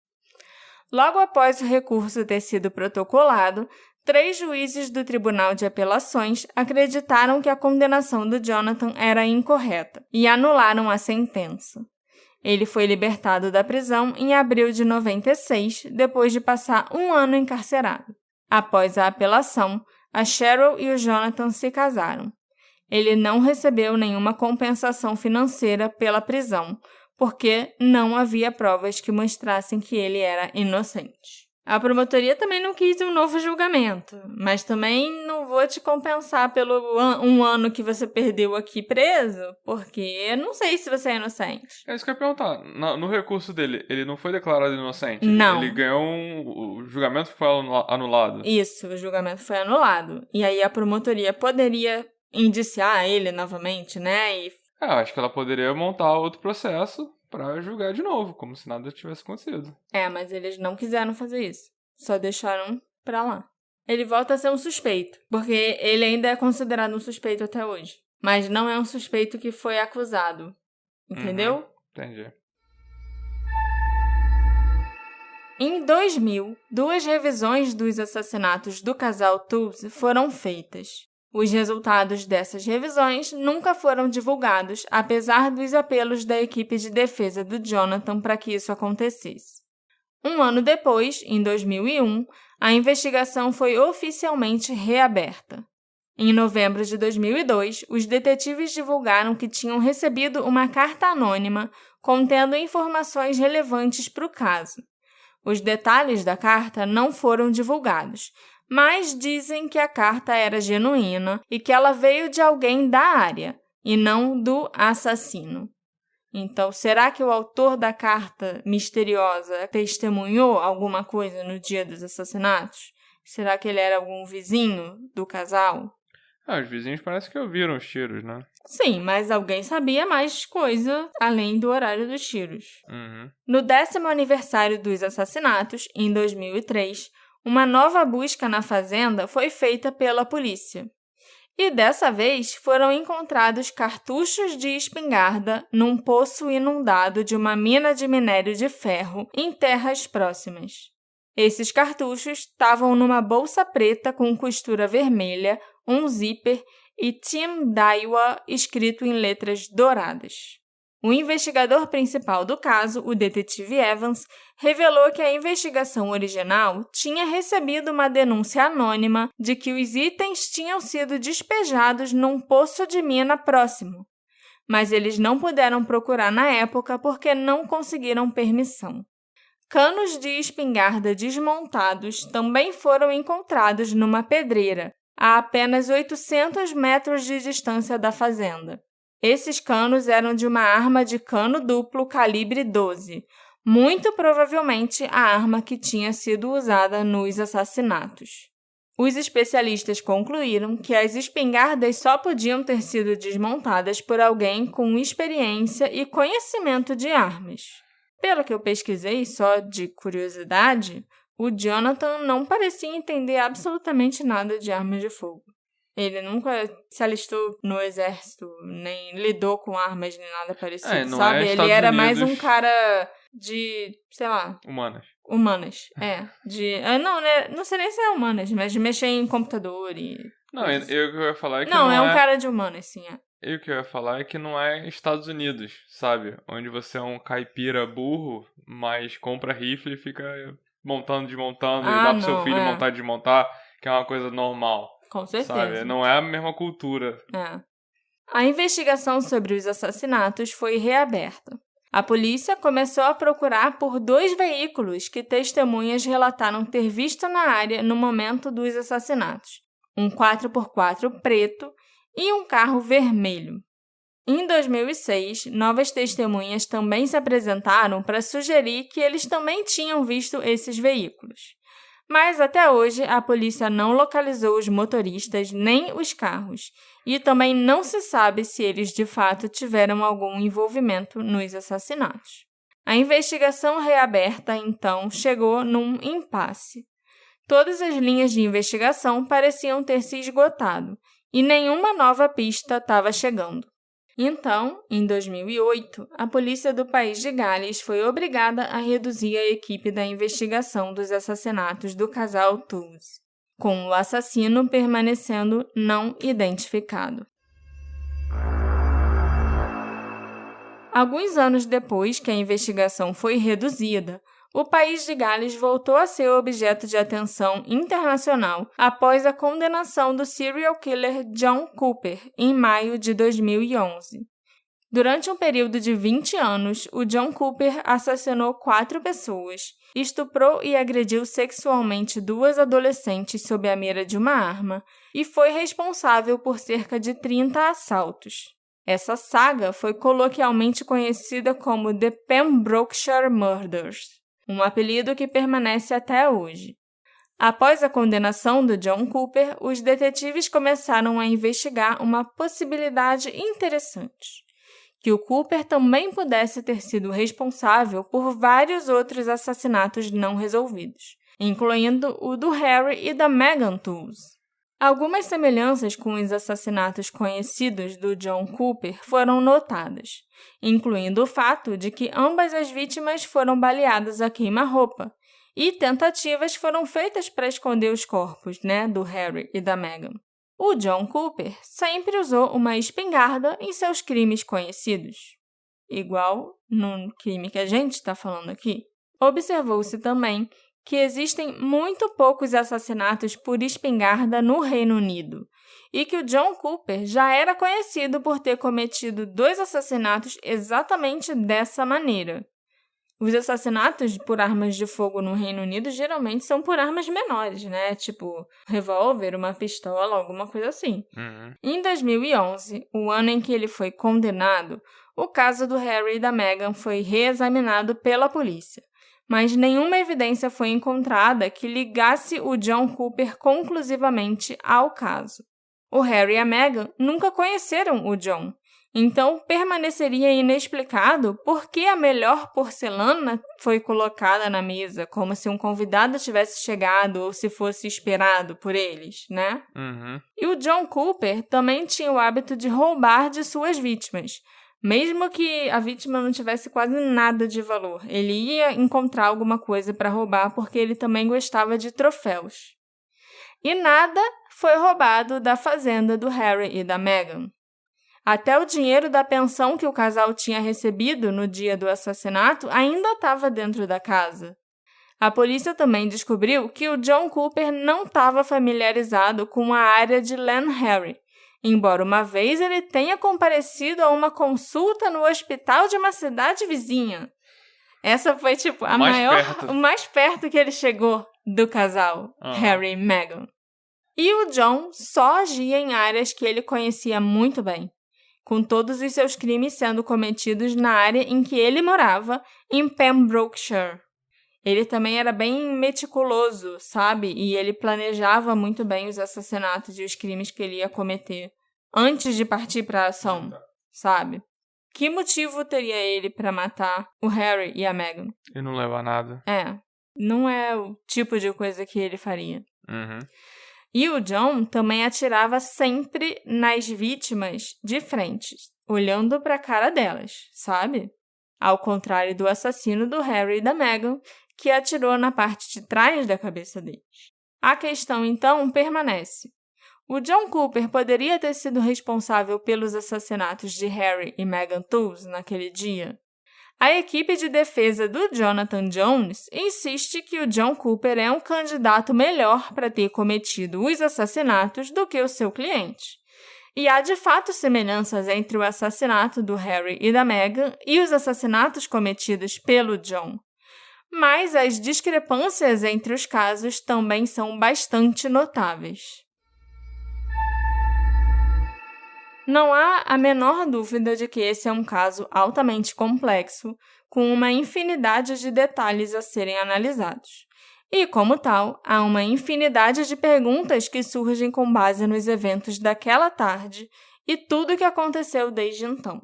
[SPEAKER 1] Logo após o recurso ter sido protocolado, 3 juízes do Tribunal de Apelações acreditaram que a condenação do Jonathan era incorreta e anularam a sentença. Ele foi libertado da prisão em abril de 96, depois de passar 1 ano encarcerado. Após a apelação, a Cheryl e o Jonathan se casaram. Ele não recebeu nenhuma compensação financeira pela prisão, porque não havia provas que mostrassem que ele era inocente. A promotoria também não quis um novo julgamento, mas também não vou te compensar pelo 1 ano que você perdeu aqui preso, porque não sei se você é inocente.
[SPEAKER 2] É isso que eu ia perguntar. No recurso dele, ele não foi declarado inocente?
[SPEAKER 1] Não.
[SPEAKER 2] Ele ganhou o julgamento foi anulado?
[SPEAKER 1] Isso, o julgamento foi anulado. E aí a promotoria poderia indiciar ele novamente, E
[SPEAKER 2] acho que ela poderia montar outro processo pra julgar de novo, como se nada tivesse acontecido.
[SPEAKER 1] Mas eles não quiseram fazer isso. Só deixaram pra lá. Ele volta a ser um suspeito, porque ele ainda é considerado um suspeito até hoje. Mas não é um suspeito que foi acusado. Entendeu?
[SPEAKER 2] Entendi.
[SPEAKER 1] Em 2000, 2 revisões dos assassinatos do casal Toombs foram feitas. Os resultados dessas revisões nunca foram divulgados, apesar dos apelos da equipe de defesa do Jonathan para que isso acontecesse. 1 ano depois, em 2001, a investigação foi oficialmente reaberta. Em novembro de 2002, os detetives divulgaram que tinham recebido uma carta anônima contendo informações relevantes para o caso. Os detalhes da carta não foram divulgados, mas dizem que a carta era genuína e que ela veio de alguém da área, e não do assassino. Então, será que o autor da carta misteriosa testemunhou alguma coisa no dia dos assassinatos? Será que ele era algum vizinho do casal?
[SPEAKER 2] Os vizinhos parece que ouviram os tiros, né?
[SPEAKER 1] Sim, mas alguém sabia mais coisa além do horário dos tiros.
[SPEAKER 2] Uhum.
[SPEAKER 1] No 10º aniversário dos assassinatos, em 2003, uma nova busca na fazenda foi feita pela polícia. E dessa vez foram encontrados cartuchos de espingarda num poço inundado de uma mina de minério de ferro em terras próximas. Esses cartuchos estavam numa bolsa preta com costura vermelha, um zíper e Team Daiwa escrito em letras douradas. O investigador principal do caso, o detetive Evans, revelou que a investigação original tinha recebido uma denúncia anônima de que os itens tinham sido despejados num poço de mina próximo, mas eles não puderam procurar na época porque não conseguiram permissão. Canos de espingarda desmontados também foram encontrados numa pedreira, a apenas 800 metros de distância da fazenda. Esses canos eram de uma arma de cano duplo calibre 12, muito provavelmente a arma que tinha sido usada nos assassinatos. Os especialistas concluíram que as espingardas só podiam ter sido desmontadas por alguém com experiência e conhecimento de armas. Pelo que eu pesquisei, só de curiosidade, o Jonathan não parecia entender absolutamente nada de armas de fogo. Ele nunca se alistou no exército, nem lidou com armas, nem nada parecido,
[SPEAKER 2] não
[SPEAKER 1] sabe?
[SPEAKER 2] é
[SPEAKER 1] Ele era
[SPEAKER 2] Estados
[SPEAKER 1] mais um
[SPEAKER 2] Unidos...
[SPEAKER 1] cara de, sei lá...
[SPEAKER 2] Humanas,
[SPEAKER 1] não sei nem se é humanas, mas de mexer em computador e...
[SPEAKER 2] Não, o que eu ia falar é que
[SPEAKER 1] não é um cara de humanas, sim, é.
[SPEAKER 2] E o que eu ia falar é que não é Estados Unidos, sabe? Onde você é um caipira burro, mas compra rifle e fica montando, desmontando, e dá pro seu filho montar e desmontar, que é uma coisa normal.
[SPEAKER 1] Com certeza.
[SPEAKER 2] Sabe? Não é a mesma cultura.
[SPEAKER 1] A investigação sobre os assassinatos foi reaberta. A polícia começou a procurar por 2 veículos que testemunhas relataram ter visto na área no momento dos assassinatos. Um 4x4 preto e um carro vermelho. Em 2006, novas testemunhas também se apresentaram para sugerir que eles também tinham visto esses veículos. Mas até hoje a polícia não localizou os motoristas nem os carros, e também não se sabe se eles de fato tiveram algum envolvimento nos assassinatos. A investigação reaberta, então, chegou num impasse. Todas as linhas de investigação pareciam ter se esgotado, e nenhuma nova pista estava chegando. Então, em 2008, a polícia do país de Gales foi obrigada a reduzir a equipe da investigação dos assassinatos do casal Toole, com o assassino permanecendo não identificado. Alguns anos depois que a investigação foi reduzida, o país de Gales voltou a ser objeto de atenção internacional após a condenação do serial killer John Cooper, em maio de 2011. Durante um período de 20 anos, o John Cooper assassinou 4 pessoas, estuprou e agrediu sexualmente 2 adolescentes sob a mira de uma arma e foi responsável por cerca de 30 assaltos. Essa saga foi coloquialmente conhecida como The Pembrokeshire Murders, um apelido que permanece até hoje. Após a condenação do John Cooper, os detetives começaram a investigar uma possibilidade interessante: que o Cooper também pudesse ter sido responsável por vários outros assassinatos não resolvidos, incluindo o do Harry e da Meghan Toole. Algumas semelhanças com os assassinatos conhecidos do John Cooper foram notadas, incluindo o fato de que ambas as vítimas foram baleadas a queima-roupa e tentativas foram feitas para esconder os corpos, do Harry e da Meghan. O John Cooper sempre usou uma espingarda em seus crimes conhecidos, igual no crime que a gente está falando aqui. Observou-se também que existem muito poucos assassinatos por espingarda no Reino Unido e que o John Cooper já era conhecido por ter cometido 2 assassinatos exatamente dessa maneira. Os assassinatos por armas de fogo no Reino Unido geralmente são por armas menores, né? Tipo, revólver, uma pistola, alguma coisa assim. Em 2011, o ano em que ele foi condenado, o caso do Harry e da Meghan foi reexaminado pela polícia, mas nenhuma evidência foi encontrada que ligasse o John Cooper conclusivamente ao caso. O Harry e a Meghan nunca conheceram o John, então permaneceria inexplicado por que a melhor porcelana foi colocada na mesa, como se um convidado tivesse chegado ou se fosse esperado por eles, né? E o John Cooper também tinha o hábito de roubar de suas vítimas, mesmo que a vítima não tivesse quase nada de valor. Ele ia encontrar alguma coisa para roubar porque ele também gostava de troféus. E nada foi roubado da fazenda do Harry e da Meghan. Até o dinheiro da pensão que o casal tinha recebido no dia do assassinato ainda estava dentro da casa. A polícia também descobriu que o John Cooper não estava familiarizado com a área de Lanharry, embora uma vez ele tenha comparecido a uma consulta no hospital de uma cidade vizinha. Essa foi, tipo, o mais perto que ele chegou do casal, Harry e Meghan. E o John só agia em áreas que ele conhecia muito bem, com todos os seus crimes sendo cometidos na área em que ele morava, em Pembrokeshire. Ele também era bem meticuloso, sabe? E ele planejava muito bem os assassinatos e os crimes que ele ia cometer antes de partir para a ação, sabe? Que motivo teria ele para matar o Harry e a Meghan?
[SPEAKER 2] E não leva a nada.
[SPEAKER 1] Não é o tipo de coisa que ele faria. E o John também atirava sempre nas vítimas de frente, olhando para a cara delas, sabe? Ao contrário do assassino do Harry e da Meghan, que atirou na parte de trás da cabeça deles. A questão, então, permanece. O John Cooper poderia ter sido responsável pelos assassinatos de Harry e Meghan Tulls naquele dia? A equipe de defesa do Jonathan Jones insiste que o John Cooper é um candidato melhor para ter cometido os assassinatos do que o seu cliente. E há de fato semelhanças entre o assassinato do Harry e da Meghan e os assassinatos cometidos pelo John. Mas as discrepâncias entre os casos também são bastante notáveis. Não há a menor dúvida de que esse é um caso altamente complexo, com uma infinidade de detalhes a serem analisados. E, como tal, há uma infinidade de perguntas que surgem com base nos eventos daquela tarde e tudo o que aconteceu desde então.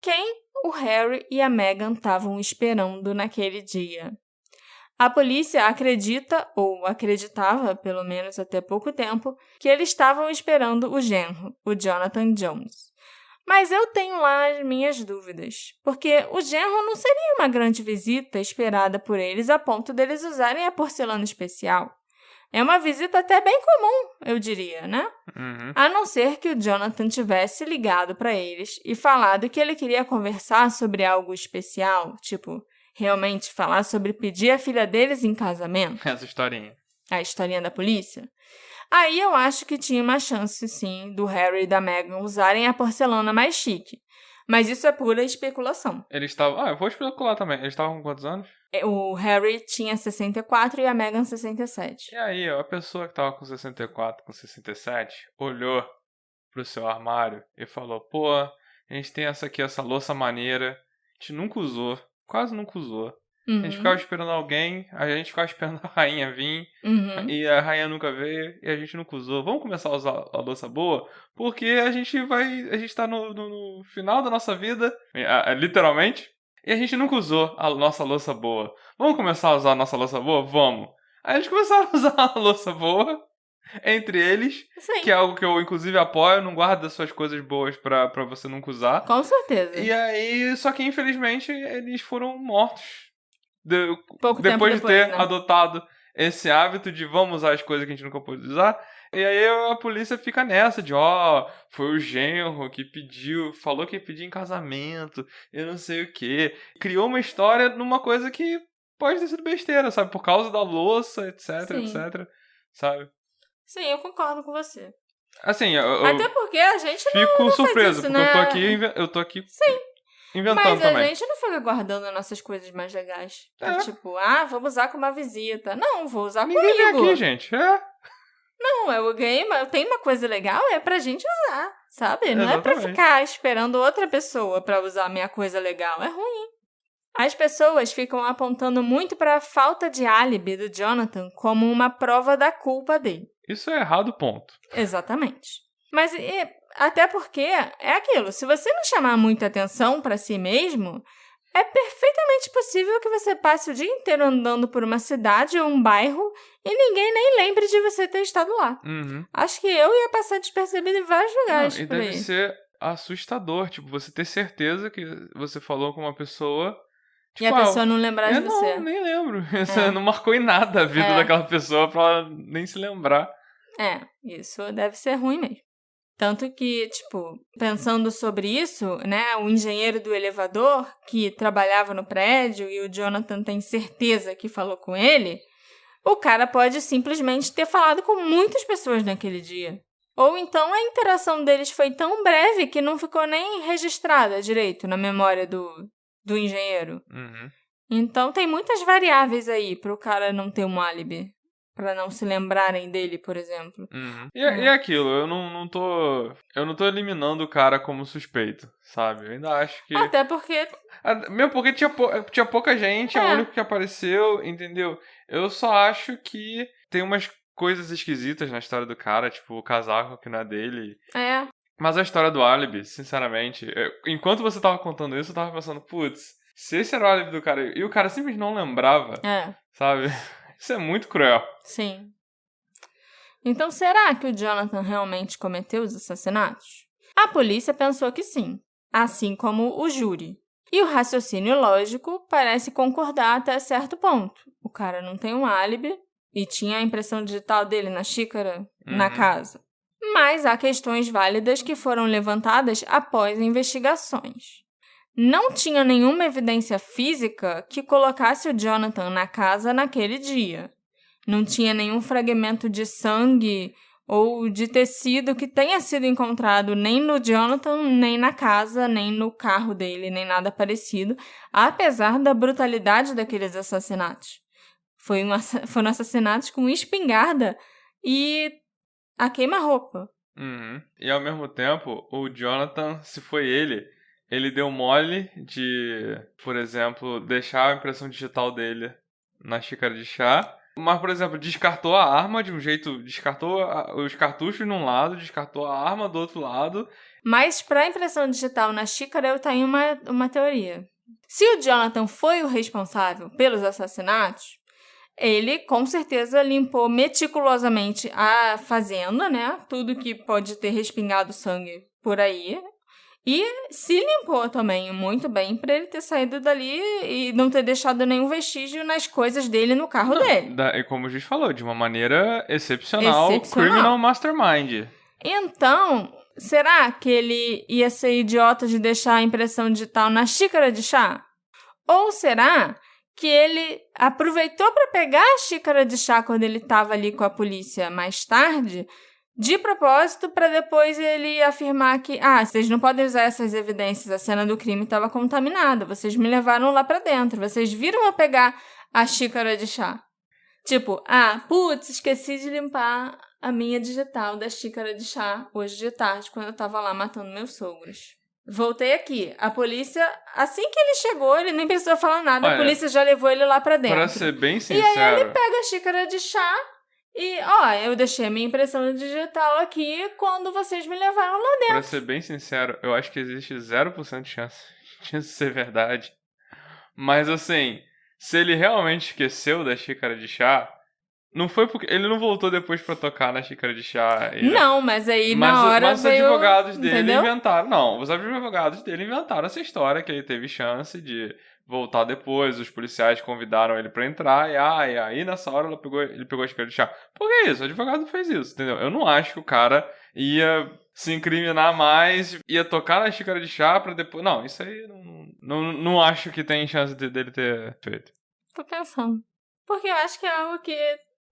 [SPEAKER 1] Quem o Harry e a Meghan estavam esperando naquele dia? A polícia acredita, ou acreditava, pelo menos até pouco tempo, que eles estavam esperando o genro, o Jonathan Jones. Mas eu tenho lá as minhas dúvidas, porque o genro não seria uma grande visita esperada por eles a ponto deles usarem a porcelana especial. É uma visita até bem comum, eu diria, né? A não ser que o Jonathan tivesse ligado para eles e falado que ele queria conversar sobre algo especial, tipo, realmente falar sobre pedir a filha deles em casamento.
[SPEAKER 2] Essa historinha.
[SPEAKER 1] A historinha da polícia. Aí eu acho que tinha uma chance, sim, do Harry e da Meghan usarem a porcelana mais chique. Mas isso é pura especulação.
[SPEAKER 2] Eles estavam... eu vou especular também. Eles estavam com quantos anos?
[SPEAKER 1] O Harry tinha 64 e a Meghan 67.
[SPEAKER 2] E aí, a pessoa que tava com 64, com 67, olhou pro seu armário e falou, pô, a gente tem essa louça maneira, a gente nunca usou, quase nunca usou. A gente ficava esperando alguém, a gente ficava esperando a rainha vir, e a rainha nunca veio, e a gente nunca usou. Vamos começar a usar a louça boa? Porque a gente tá no final da nossa vida, literalmente, e a gente nunca usou a nossa louça boa. Vamos começar a usar a nossa louça boa? Vamos! Aí eles começaram a usar a louça boa, entre eles,
[SPEAKER 1] Sim.
[SPEAKER 2] Que é algo que eu inclusive apoio, não guarda suas coisas boas pra você nunca usar.
[SPEAKER 1] Com certeza.
[SPEAKER 2] E aí, só que infelizmente eles foram mortos.
[SPEAKER 1] Depois
[SPEAKER 2] de ter
[SPEAKER 1] né?
[SPEAKER 2] adotado esse hábito de vamos usar as coisas que a gente nunca pôde usar. E aí a polícia fica nessa de, foi o genro que falou que ia pedir em casamento, eu não sei o quê. Criou uma história numa coisa que pode ter sido besteira, sabe? Por causa da louça, etc,
[SPEAKER 1] Sim.
[SPEAKER 2] etc, sabe?
[SPEAKER 1] Sim, eu concordo com você.
[SPEAKER 2] Assim,
[SPEAKER 1] Até porque a gente
[SPEAKER 2] fico
[SPEAKER 1] não
[SPEAKER 2] surpreso,
[SPEAKER 1] faz isso,
[SPEAKER 2] porque
[SPEAKER 1] né?
[SPEAKER 2] eu tô aqui
[SPEAKER 1] Sim.
[SPEAKER 2] inventando
[SPEAKER 1] Mas a
[SPEAKER 2] também.
[SPEAKER 1] gente não fica guardando nossas coisas mais legais.
[SPEAKER 2] É.
[SPEAKER 1] Tipo, vamos usar com uma visita. Não, vou usar
[SPEAKER 2] Ninguém vem
[SPEAKER 1] comigo.
[SPEAKER 2] aqui, gente. É,
[SPEAKER 1] Não, eu tenho uma coisa legal, é pra gente usar, sabe? Não é pra
[SPEAKER 2] exatamente.
[SPEAKER 1] ficar esperando outra pessoa pra usar a minha coisa legal. É ruim. As pessoas ficam apontando muito pra falta de álibi do Jonathan como uma prova da culpa dele.
[SPEAKER 2] Isso é errado, ponto.
[SPEAKER 1] Exatamente. Mas até porque é aquilo, se você não chamar muita atenção pra si mesmo, é perfeitamente possível que você passe o dia inteiro andando por uma cidade ou um bairro e ninguém nem lembre de você ter estado lá.
[SPEAKER 2] Uhum.
[SPEAKER 1] Acho que eu ia passar despercebido em vários lugares
[SPEAKER 2] Não, e
[SPEAKER 1] por
[SPEAKER 2] deve
[SPEAKER 1] aí.
[SPEAKER 2] ser assustador, tipo, você ter certeza que você falou com uma pessoa.
[SPEAKER 1] E a
[SPEAKER 2] Tipo,
[SPEAKER 1] pessoa não lembrar de você.
[SPEAKER 2] Não, nem lembro. Você não marcou em nada a vida daquela pessoa pra ela nem se lembrar.
[SPEAKER 1] Isso deve ser ruim mesmo. Tanto que, tipo, pensando sobre isso, né, o engenheiro do elevador que trabalhava no prédio e o Jonathan tem certeza que falou com ele, o cara pode simplesmente ter falado com muitas pessoas naquele dia. Ou então a interação deles foi tão breve que não ficou nem registrada direito na memória do engenheiro.
[SPEAKER 2] Uhum.
[SPEAKER 1] Então tem muitas variáveis aí pro cara não ter um álibi. Pra não se lembrarem dele, por exemplo.
[SPEAKER 2] Uhum. E é aquilo, eu não tô eliminando o cara como suspeito, sabe? Eu ainda acho que...
[SPEAKER 1] Até porque...
[SPEAKER 2] Mesmo porque tinha pouca gente, é o único que apareceu, entendeu? Eu só acho que tem umas coisas esquisitas na história do cara, tipo o casaco que não é dele. Mas a história do álibi, sinceramente, enquanto você tava contando isso, eu tava pensando, putz, se esse era o álibi do cara e o cara simplesmente não lembrava, sabe? Isso é muito cruel.
[SPEAKER 1] Sim. Então, será que o Jonathan realmente cometeu os assassinatos? A polícia pensou que sim, assim como o júri. E o raciocínio lógico parece concordar até certo ponto. O cara não tem um álibi e tinha a impressão digital dele na xícara na casa. Mas há questões válidas que foram levantadas após investigações. Não tinha nenhuma evidência física que colocasse o Jonathan na casa naquele dia. Não tinha nenhum fragmento de sangue ou de tecido que tenha sido encontrado nem no Jonathan, nem na casa, nem no carro dele, nem nada parecido, apesar da brutalidade daqueles assassinatos. Foram assassinatos com espingarda e a queima-roupa.
[SPEAKER 2] E ao mesmo tempo, o Jonathan, se foi ele deu mole de, por exemplo, deixar a impressão digital dele na xícara de chá. Mas, por exemplo, descartou a arma de um jeito... Descartou os cartuchos num lado, descartou a arma do outro lado.
[SPEAKER 1] Mas para a impressão digital na xícara, eu tenho uma teoria. Se o Jonathan foi o responsável pelos assassinatos, ele com certeza limpou meticulosamente a fazenda, né? Tudo que pode ter respingado sangue por aí. E se limpou também muito bem para ele ter saído dali e não ter deixado nenhum vestígio nas coisas dele no carro dele.
[SPEAKER 2] E como a gente falou, de uma maneira excepcional. Criminal Mastermind.
[SPEAKER 1] Então, será que ele ia ser idiota de deixar a impressão digital na xícara de chá? Ou será que ele aproveitou para pegar a xícara de chá quando ele estava ali com a polícia mais tarde, de propósito, para depois ele afirmar que vocês não podem usar essas evidências, a cena do crime estava contaminada, vocês me levaram lá para dentro, vocês viram eu pegar a xícara de chá. Tipo, putz, esqueci de limpar a minha digital da xícara de chá hoje de tarde, quando eu estava lá matando meus sogros. Voltei aqui. A polícia, assim que ele chegou, ele nem precisou falar nada, a polícia já levou ele lá pra dentro.
[SPEAKER 2] Pra ser bem sincero...
[SPEAKER 1] E aí ele pega a xícara de chá e, eu deixei a minha impressão digital aqui quando vocês me levaram lá dentro.
[SPEAKER 2] Pra ser bem sincero, eu acho que existe 0% de chance de ser verdade. Mas assim, se ele realmente esqueceu da xícara de chá, não foi porque... Ele não voltou depois pra tocar na xícara de chá.
[SPEAKER 1] Não, mas aí na hora
[SPEAKER 2] mas
[SPEAKER 1] veio...
[SPEAKER 2] os advogados dele
[SPEAKER 1] entendeu?
[SPEAKER 2] inventaram... Não, os advogados dele inventaram essa história que ele teve chance de voltar depois. Os policiais convidaram ele pra entrar e aí nessa hora ele pegou a xícara de chá. Por que isso? O advogado fez isso, entendeu? Eu não acho que o cara ia se incriminar mais, ia tocar na xícara de chá pra depois... Não, isso aí não acho que tem chance dele ter feito.
[SPEAKER 1] Tô pensando. Porque eu acho que é algo que...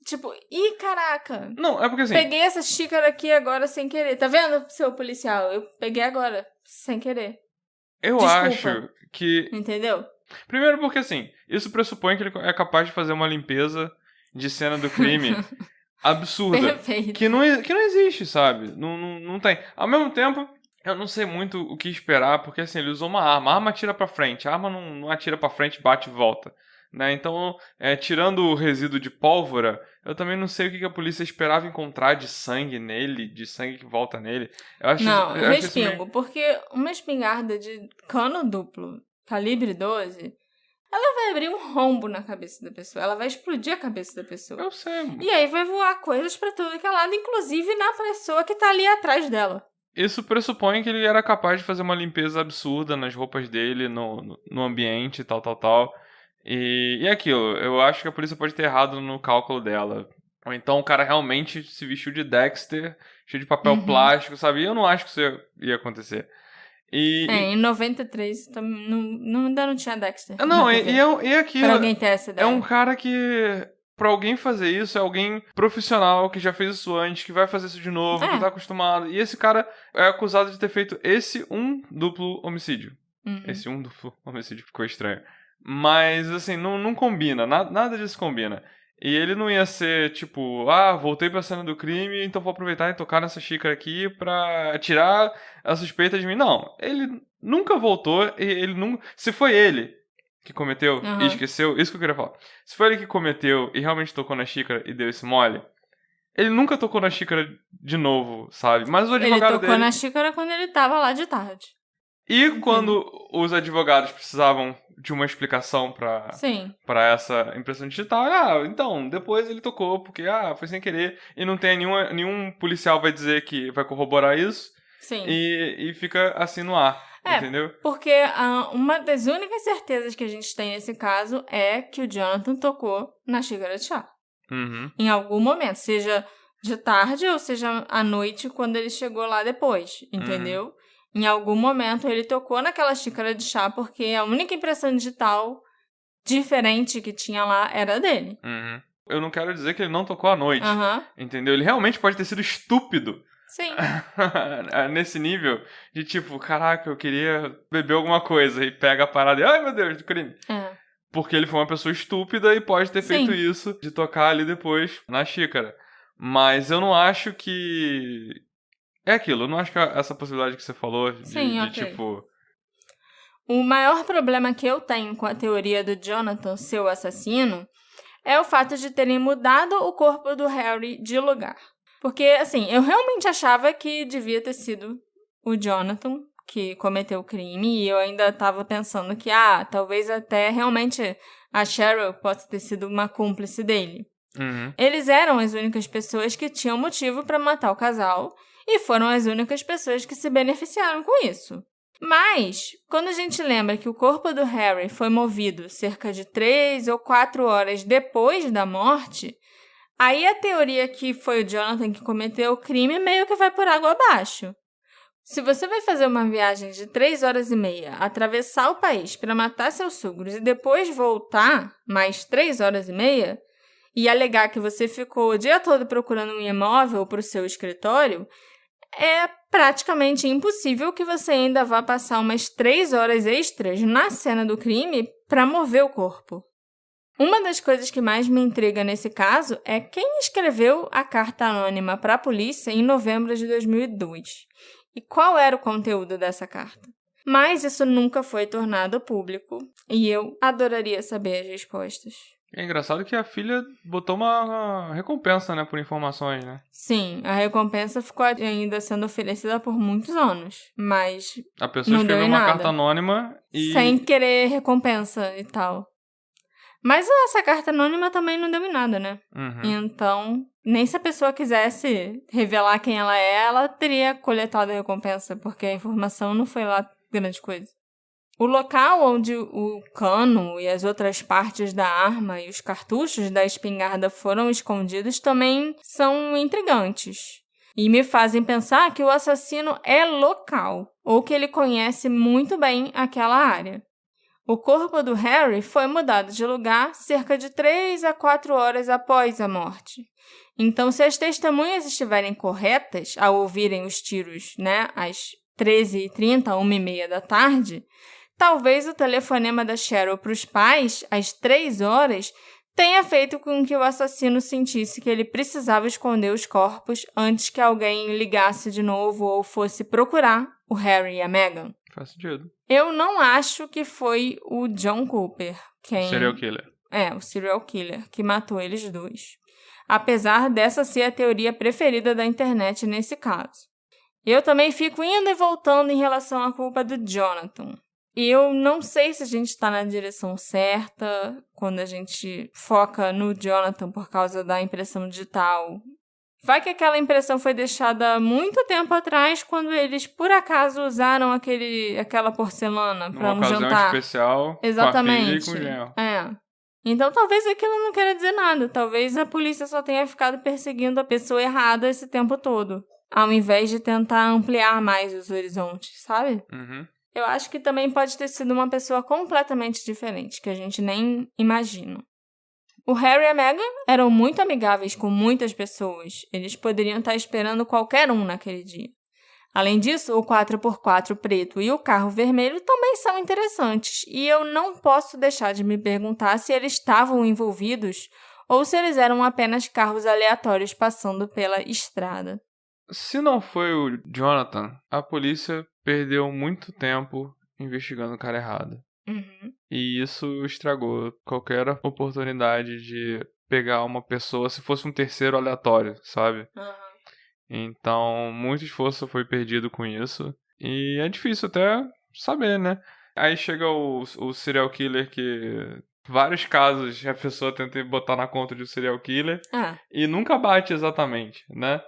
[SPEAKER 1] Tipo, caraca.
[SPEAKER 2] Não, é porque assim...
[SPEAKER 1] Peguei essa xícara aqui agora sem querer. Tá vendo, seu policial? Eu peguei agora, sem querer.
[SPEAKER 2] Eu
[SPEAKER 1] Desculpa.
[SPEAKER 2] acho que...
[SPEAKER 1] Entendeu?
[SPEAKER 2] Primeiro porque, assim, isso pressupõe que ele é capaz de fazer uma limpeza de cena do crime absurda.
[SPEAKER 1] Perfeito.
[SPEAKER 2] Que não existe, sabe? Não tem. Ao mesmo tempo, eu não sei muito o que esperar, porque, assim, ele usou uma arma. A arma atira pra frente. A arma não atira pra frente, bate e volta. Né? Então, tirando o resíduo de pólvora, eu também não sei o que a polícia esperava encontrar de sangue nele, de sangue que volta nele. Eu acho
[SPEAKER 1] Respingo, porque uma espingarda de cano duplo, calibre 12, ela vai abrir um rombo na cabeça da pessoa, ela vai explodir a cabeça da pessoa.
[SPEAKER 2] Eu sei.
[SPEAKER 1] E aí vai voar coisas pra tudo que é lado, inclusive na pessoa que tá ali atrás dela.
[SPEAKER 2] Isso pressupõe que ele era capaz de fazer uma limpeza absurda nas roupas dele, no ambiente, tal. E aquilo, eu acho que a polícia pode ter errado no cálculo dela. Ou então o cara realmente se vestiu de Dexter, cheio de papel plástico, sabe? E eu não acho que isso ia acontecer.
[SPEAKER 1] Em 93 ainda não tinha Dexter.
[SPEAKER 2] Não, e aquilo...
[SPEAKER 1] Pra alguém ter essa ideia.
[SPEAKER 2] É um cara que... Pra alguém fazer isso, é alguém profissional que já fez isso antes, que vai fazer isso de novo, que tá acostumado. E esse cara é acusado de ter feito esse duplo homicídio. Esse duplo homicídio ficou estranho. Mas, assim, não combina. Nada disso combina. E ele não ia ser, tipo, voltei pra cena do crime, então vou aproveitar e tocar nessa xícara aqui pra tirar a suspeita de mim. Não, ele nunca voltou, ele nunca... Se foi ele que cometeu e esqueceu, isso que eu queria falar. Se foi ele que cometeu e realmente tocou na xícara e deu esse mole, ele nunca tocou na xícara de novo, sabe? Mas o advogado
[SPEAKER 1] ele tocou na xícara quando ele tava lá de tarde.
[SPEAKER 2] E quando os advogados precisavam de uma explicação pra essa impressão digital, então, depois ele tocou, porque, foi sem querer, e não tem nenhum policial vai dizer que vai corroborar isso, e fica assim no ar, entendeu?
[SPEAKER 1] Porque uma das únicas certezas que a gente tem nesse caso é que o Jonathan tocou na xícara de chá. Em algum momento, seja de tarde ou seja à noite, quando ele chegou lá depois, entendeu? Em algum momento ele tocou naquela xícara de chá, porque a única impressão digital diferente que tinha lá era dele.
[SPEAKER 2] Eu não quero dizer que ele não tocou à noite, entendeu? Ele realmente pode ter sido estúpido.
[SPEAKER 1] Sim.
[SPEAKER 2] Nesse nível de tipo, caraca, eu queria beber alguma coisa e pega a parada e, ai meu Deus, do crime. Porque ele foi uma pessoa estúpida e pode ter feito isso, de tocar ali depois na xícara. Mas eu não acho que... É aquilo, eu não acho que essa possibilidade que você falou de tipo...
[SPEAKER 1] O maior problema que eu tenho com a teoria do Jonathan ser o assassino é o fato de terem mudado o corpo do Harry de lugar. Porque, assim, eu realmente achava que devia ter sido o Jonathan que cometeu o crime e eu ainda estava pensando que, talvez até realmente a Cheryl possa ter sido uma cúmplice dele. Eles eram as únicas pessoas que tinham motivo para matar o casal e foram as únicas pessoas que se beneficiaram com isso. Mas, quando a gente lembra que o corpo do Harry foi movido cerca de 3 ou 4 horas depois da morte, aí a teoria que foi o Jonathan que cometeu o crime meio que vai por água abaixo. Se você vai fazer uma viagem de 3 horas e meia, atravessar o país para matar seus sogros e depois voltar mais 3 horas e meia, e alegar que você ficou o dia todo procurando um imóvel para o seu escritório, é praticamente impossível que você ainda vá passar umas 3 horas extras na cena do crime para mover o corpo. Uma das coisas que mais me intriga nesse caso é quem escreveu a carta anônima para a polícia em novembro de 2002 e qual era o conteúdo dessa carta. Mas isso nunca foi tornado público e eu adoraria saber as respostas.
[SPEAKER 2] É engraçado que a filha botou uma recompensa, né, por informações, né?
[SPEAKER 1] Sim, a recompensa ficou ainda sendo oferecida por muitos anos, mas
[SPEAKER 2] a pessoa
[SPEAKER 1] não
[SPEAKER 2] escreveu
[SPEAKER 1] deu
[SPEAKER 2] uma
[SPEAKER 1] nada.
[SPEAKER 2] carta anônima e...
[SPEAKER 1] Sem querer recompensa e tal. Mas essa carta anônima também não deu em nada, né? Então, nem se a pessoa quisesse revelar quem ela é, ela teria coletado a recompensa, porque a informação não foi lá grande coisa. O local onde o cano e as outras partes da arma e os cartuchos da espingarda foram escondidos também são intrigantes. E me fazem pensar que o assassino é local, ou que ele conhece muito bem aquela área. O corpo do Harry foi mudado de lugar cerca de 3 a 4 horas após a morte. Então, se as testemunhas estiverem corretas ao ouvirem os tiros, né, as 13h30, 1h30 da tarde, talvez o telefonema da Cheryl para os pais, às 3 horas, tenha feito com que o assassino sentisse que ele precisava esconder os corpos antes que alguém ligasse de novo ou fosse procurar o Harry e a Meghan.
[SPEAKER 2] Faz sentido.
[SPEAKER 1] Eu não acho que foi o John Cooper quem...
[SPEAKER 2] Serial killer.
[SPEAKER 1] O serial killer, que matou eles dois. Apesar dessa ser a teoria preferida da internet nesse caso. Eu também fico indo e voltando em relação à culpa do Jonathan. Eu não sei se a gente está na direção certa quando a gente foca no Jonathan por causa da impressão digital. Vai que aquela impressão foi deixada muito tempo atrás quando eles, por acaso, usaram aquela porcelana para um jantar.
[SPEAKER 2] Uma ocasião especial.
[SPEAKER 1] Exatamente.
[SPEAKER 2] Com a filha e com o genro.
[SPEAKER 1] Então, talvez aquilo não queira dizer nada. Talvez a polícia só tenha ficado perseguindo a pessoa errada esse tempo todo, ao invés de tentar ampliar mais os horizontes, sabe?
[SPEAKER 2] Uhum.
[SPEAKER 1] Eu acho que também pode ter sido uma pessoa completamente diferente, que a gente nem imagina. O Harry e a Meghan eram muito amigáveis com muitas pessoas. Eles poderiam estar esperando qualquer um naquele dia. Além disso, o 4x4 preto e o carro vermelho também são interessantes. E eu não posso deixar de me perguntar se eles estavam envolvidos ou se eles eram apenas carros aleatórios passando pela estrada.
[SPEAKER 2] Se não foi o Jonathan, a polícia perdeu muito tempo investigando o cara errado.
[SPEAKER 1] Uhum.
[SPEAKER 2] E isso estragou qualquer oportunidade de pegar uma pessoa se fosse um terceiro aleatório, sabe?
[SPEAKER 1] Uhum.
[SPEAKER 2] Então, muito esforço foi perdido com isso. E é difícil até saber, né? Aí chega o serial killer que... Vários casos a pessoa tenta botar na conta de um serial killer e nunca bate exatamente, né?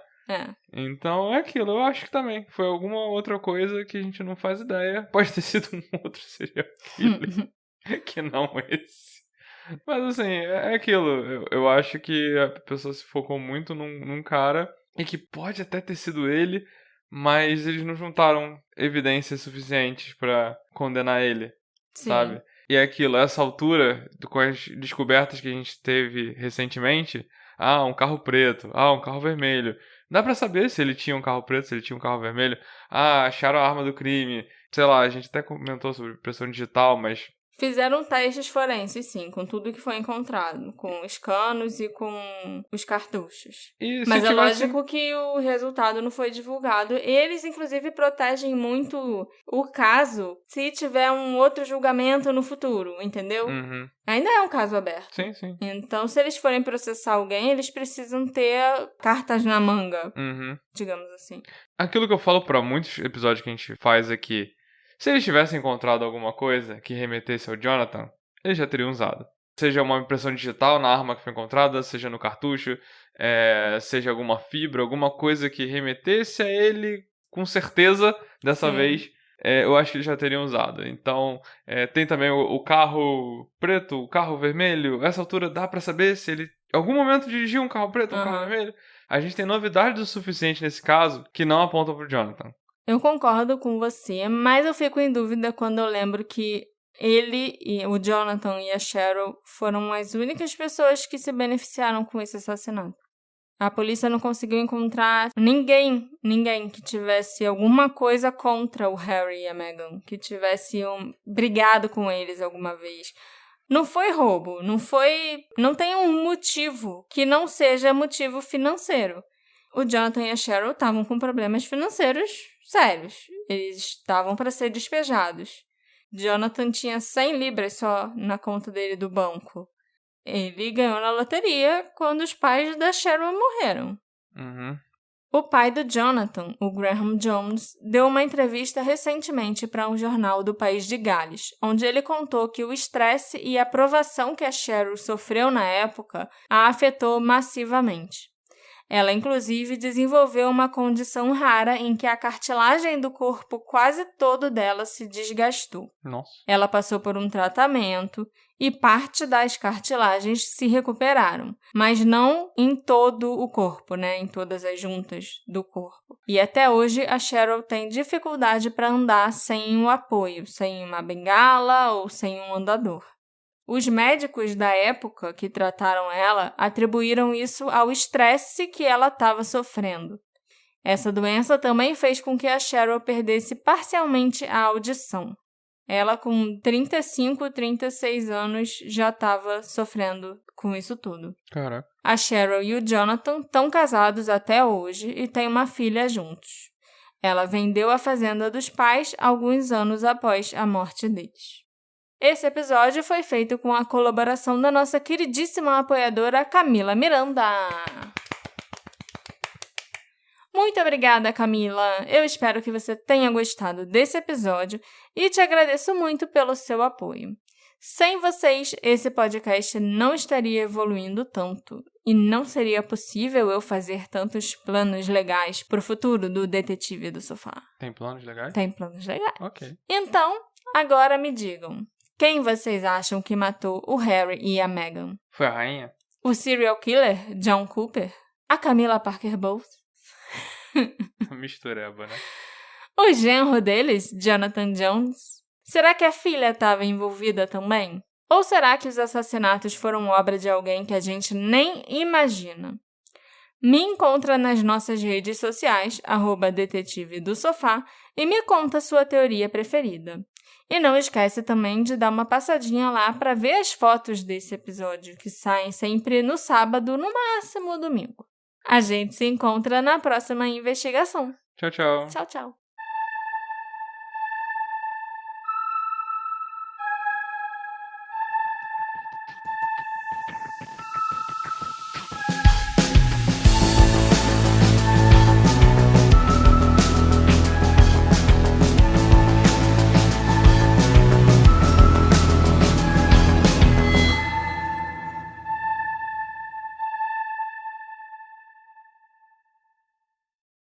[SPEAKER 2] Então é aquilo, eu acho que também foi alguma outra coisa que a gente não faz ideia. Pode ter sido um outro serial killer que não esse. Mas assim, é aquilo. Eu acho que a pessoa se focou muito num cara e que pode até ter sido ele, mas eles não juntaram evidências suficientes pra condenar ele, sabe? E é aquilo, essa altura, com as descobertas que a gente teve recentemente, um carro preto, um carro vermelho. Dá pra saber se ele tinha um carro preto, se ele tinha um carro vermelho. Acharam a arma do crime. Sei lá, a gente até comentou sobre impressão digital, mas...
[SPEAKER 1] Fizeram testes forenses, sim, com tudo que foi encontrado. Com os canos e com os cartuchos. Mas é lógico que o resultado não foi divulgado. Eles, inclusive, protegem muito o caso se tiver um outro julgamento no futuro, entendeu?
[SPEAKER 2] Uhum.
[SPEAKER 1] Ainda é um caso aberto.
[SPEAKER 2] Sim, sim.
[SPEAKER 1] Então, se eles forem processar alguém, eles precisam ter cartas na manga, digamos assim.
[SPEAKER 2] Aquilo que eu falo pra muitos episódios que a gente faz aqui, se eles tivessem encontrado alguma coisa que remetesse ao Jonathan, eles já teriam usado. Seja uma impressão digital na arma que foi encontrada, seja no cartucho, seja alguma fibra, alguma coisa que remetesse a ele com certeza, dessa vez, eu acho que eles já teriam usado. Então, tem também o carro preto, o carro vermelho. Essa altura dá pra saber se ele em algum momento dirigiu um carro preto ou um carro vermelho. A gente tem novidades o suficiente nesse caso que não apontam pro Jonathan.
[SPEAKER 1] Eu concordo com você, mas eu fico em dúvida quando eu lembro que o Jonathan e a Cheryl foram as únicas pessoas que se beneficiaram com esse assassinato. A polícia não conseguiu encontrar ninguém que tivesse alguma coisa contra o Harry e a Meghan, que tivesse brigado com eles alguma vez. Não foi roubo, não tem um motivo que não seja motivo financeiro. O Jonathan e a Cheryl estavam com problemas financeiros sérios. Eles estavam para ser despejados. Jonathan tinha 100 libras só na conta dele do banco. Ele ganhou na loteria quando os pais da Cheryl morreram.
[SPEAKER 2] Uhum.
[SPEAKER 1] O pai do Jonathan, o Graham Jones, deu uma entrevista recentemente para um jornal do país de Gales, onde ele contou que o estresse e a provação que a Cheryl sofreu na época a afetou massivamente. Ela, inclusive, desenvolveu uma condição rara em que a cartilagem do corpo quase todo dela se desgastou.
[SPEAKER 2] Nossa.
[SPEAKER 1] Ela passou por um tratamento e parte das cartilagens se recuperaram, mas não em todo o corpo, né? Em todas as juntas do corpo. E até hoje a Cheryl tem dificuldade para andar sem um apoio, sem uma bengala ou sem um andador. Os médicos da época que trataram ela atribuíram isso ao estresse que ela estava sofrendo. Essa doença também fez com que a Cheryl perdesse parcialmente a audição. Ela, com 35, 36 anos, já estava sofrendo com isso tudo.
[SPEAKER 2] Caraca.
[SPEAKER 1] A Cheryl e o Jonathan estão casados até hoje e têm uma filha juntos. Ela vendeu a fazenda dos pais alguns anos após a morte deles. Esse episódio foi feito com a colaboração da nossa queridíssima apoiadora Camila Miranda. Muito obrigada, Camila! Eu espero que você tenha gostado desse episódio e te agradeço muito pelo seu apoio. Sem vocês, esse podcast não estaria evoluindo tanto e não seria possível eu fazer tantos planos legais para o futuro do Detetive do Sofá.
[SPEAKER 2] Tem planos legais?
[SPEAKER 1] Tem planos legais.
[SPEAKER 2] Ok.
[SPEAKER 1] Então, agora me digam, quem vocês acham que matou o Harry e a Meghan?
[SPEAKER 2] Foi a rainha?
[SPEAKER 1] O serial killer, John Cooper? A Camila Parker Bowles?
[SPEAKER 2] Mistureba, né?
[SPEAKER 1] O genro deles, Jonathan Jones? Será que a filha estava envolvida também? Ou será que os assassinatos foram obra de alguém que a gente nem imagina? Me encontra nas nossas redes sociais, @detetive do sofá, e me conta sua teoria preferida. E não esquece também de dar uma passadinha lá para ver as fotos desse episódio, que saem sempre no sábado, no máximo domingo. A gente se encontra na próxima investigação.
[SPEAKER 2] Tchau, tchau.
[SPEAKER 1] Tchau, tchau.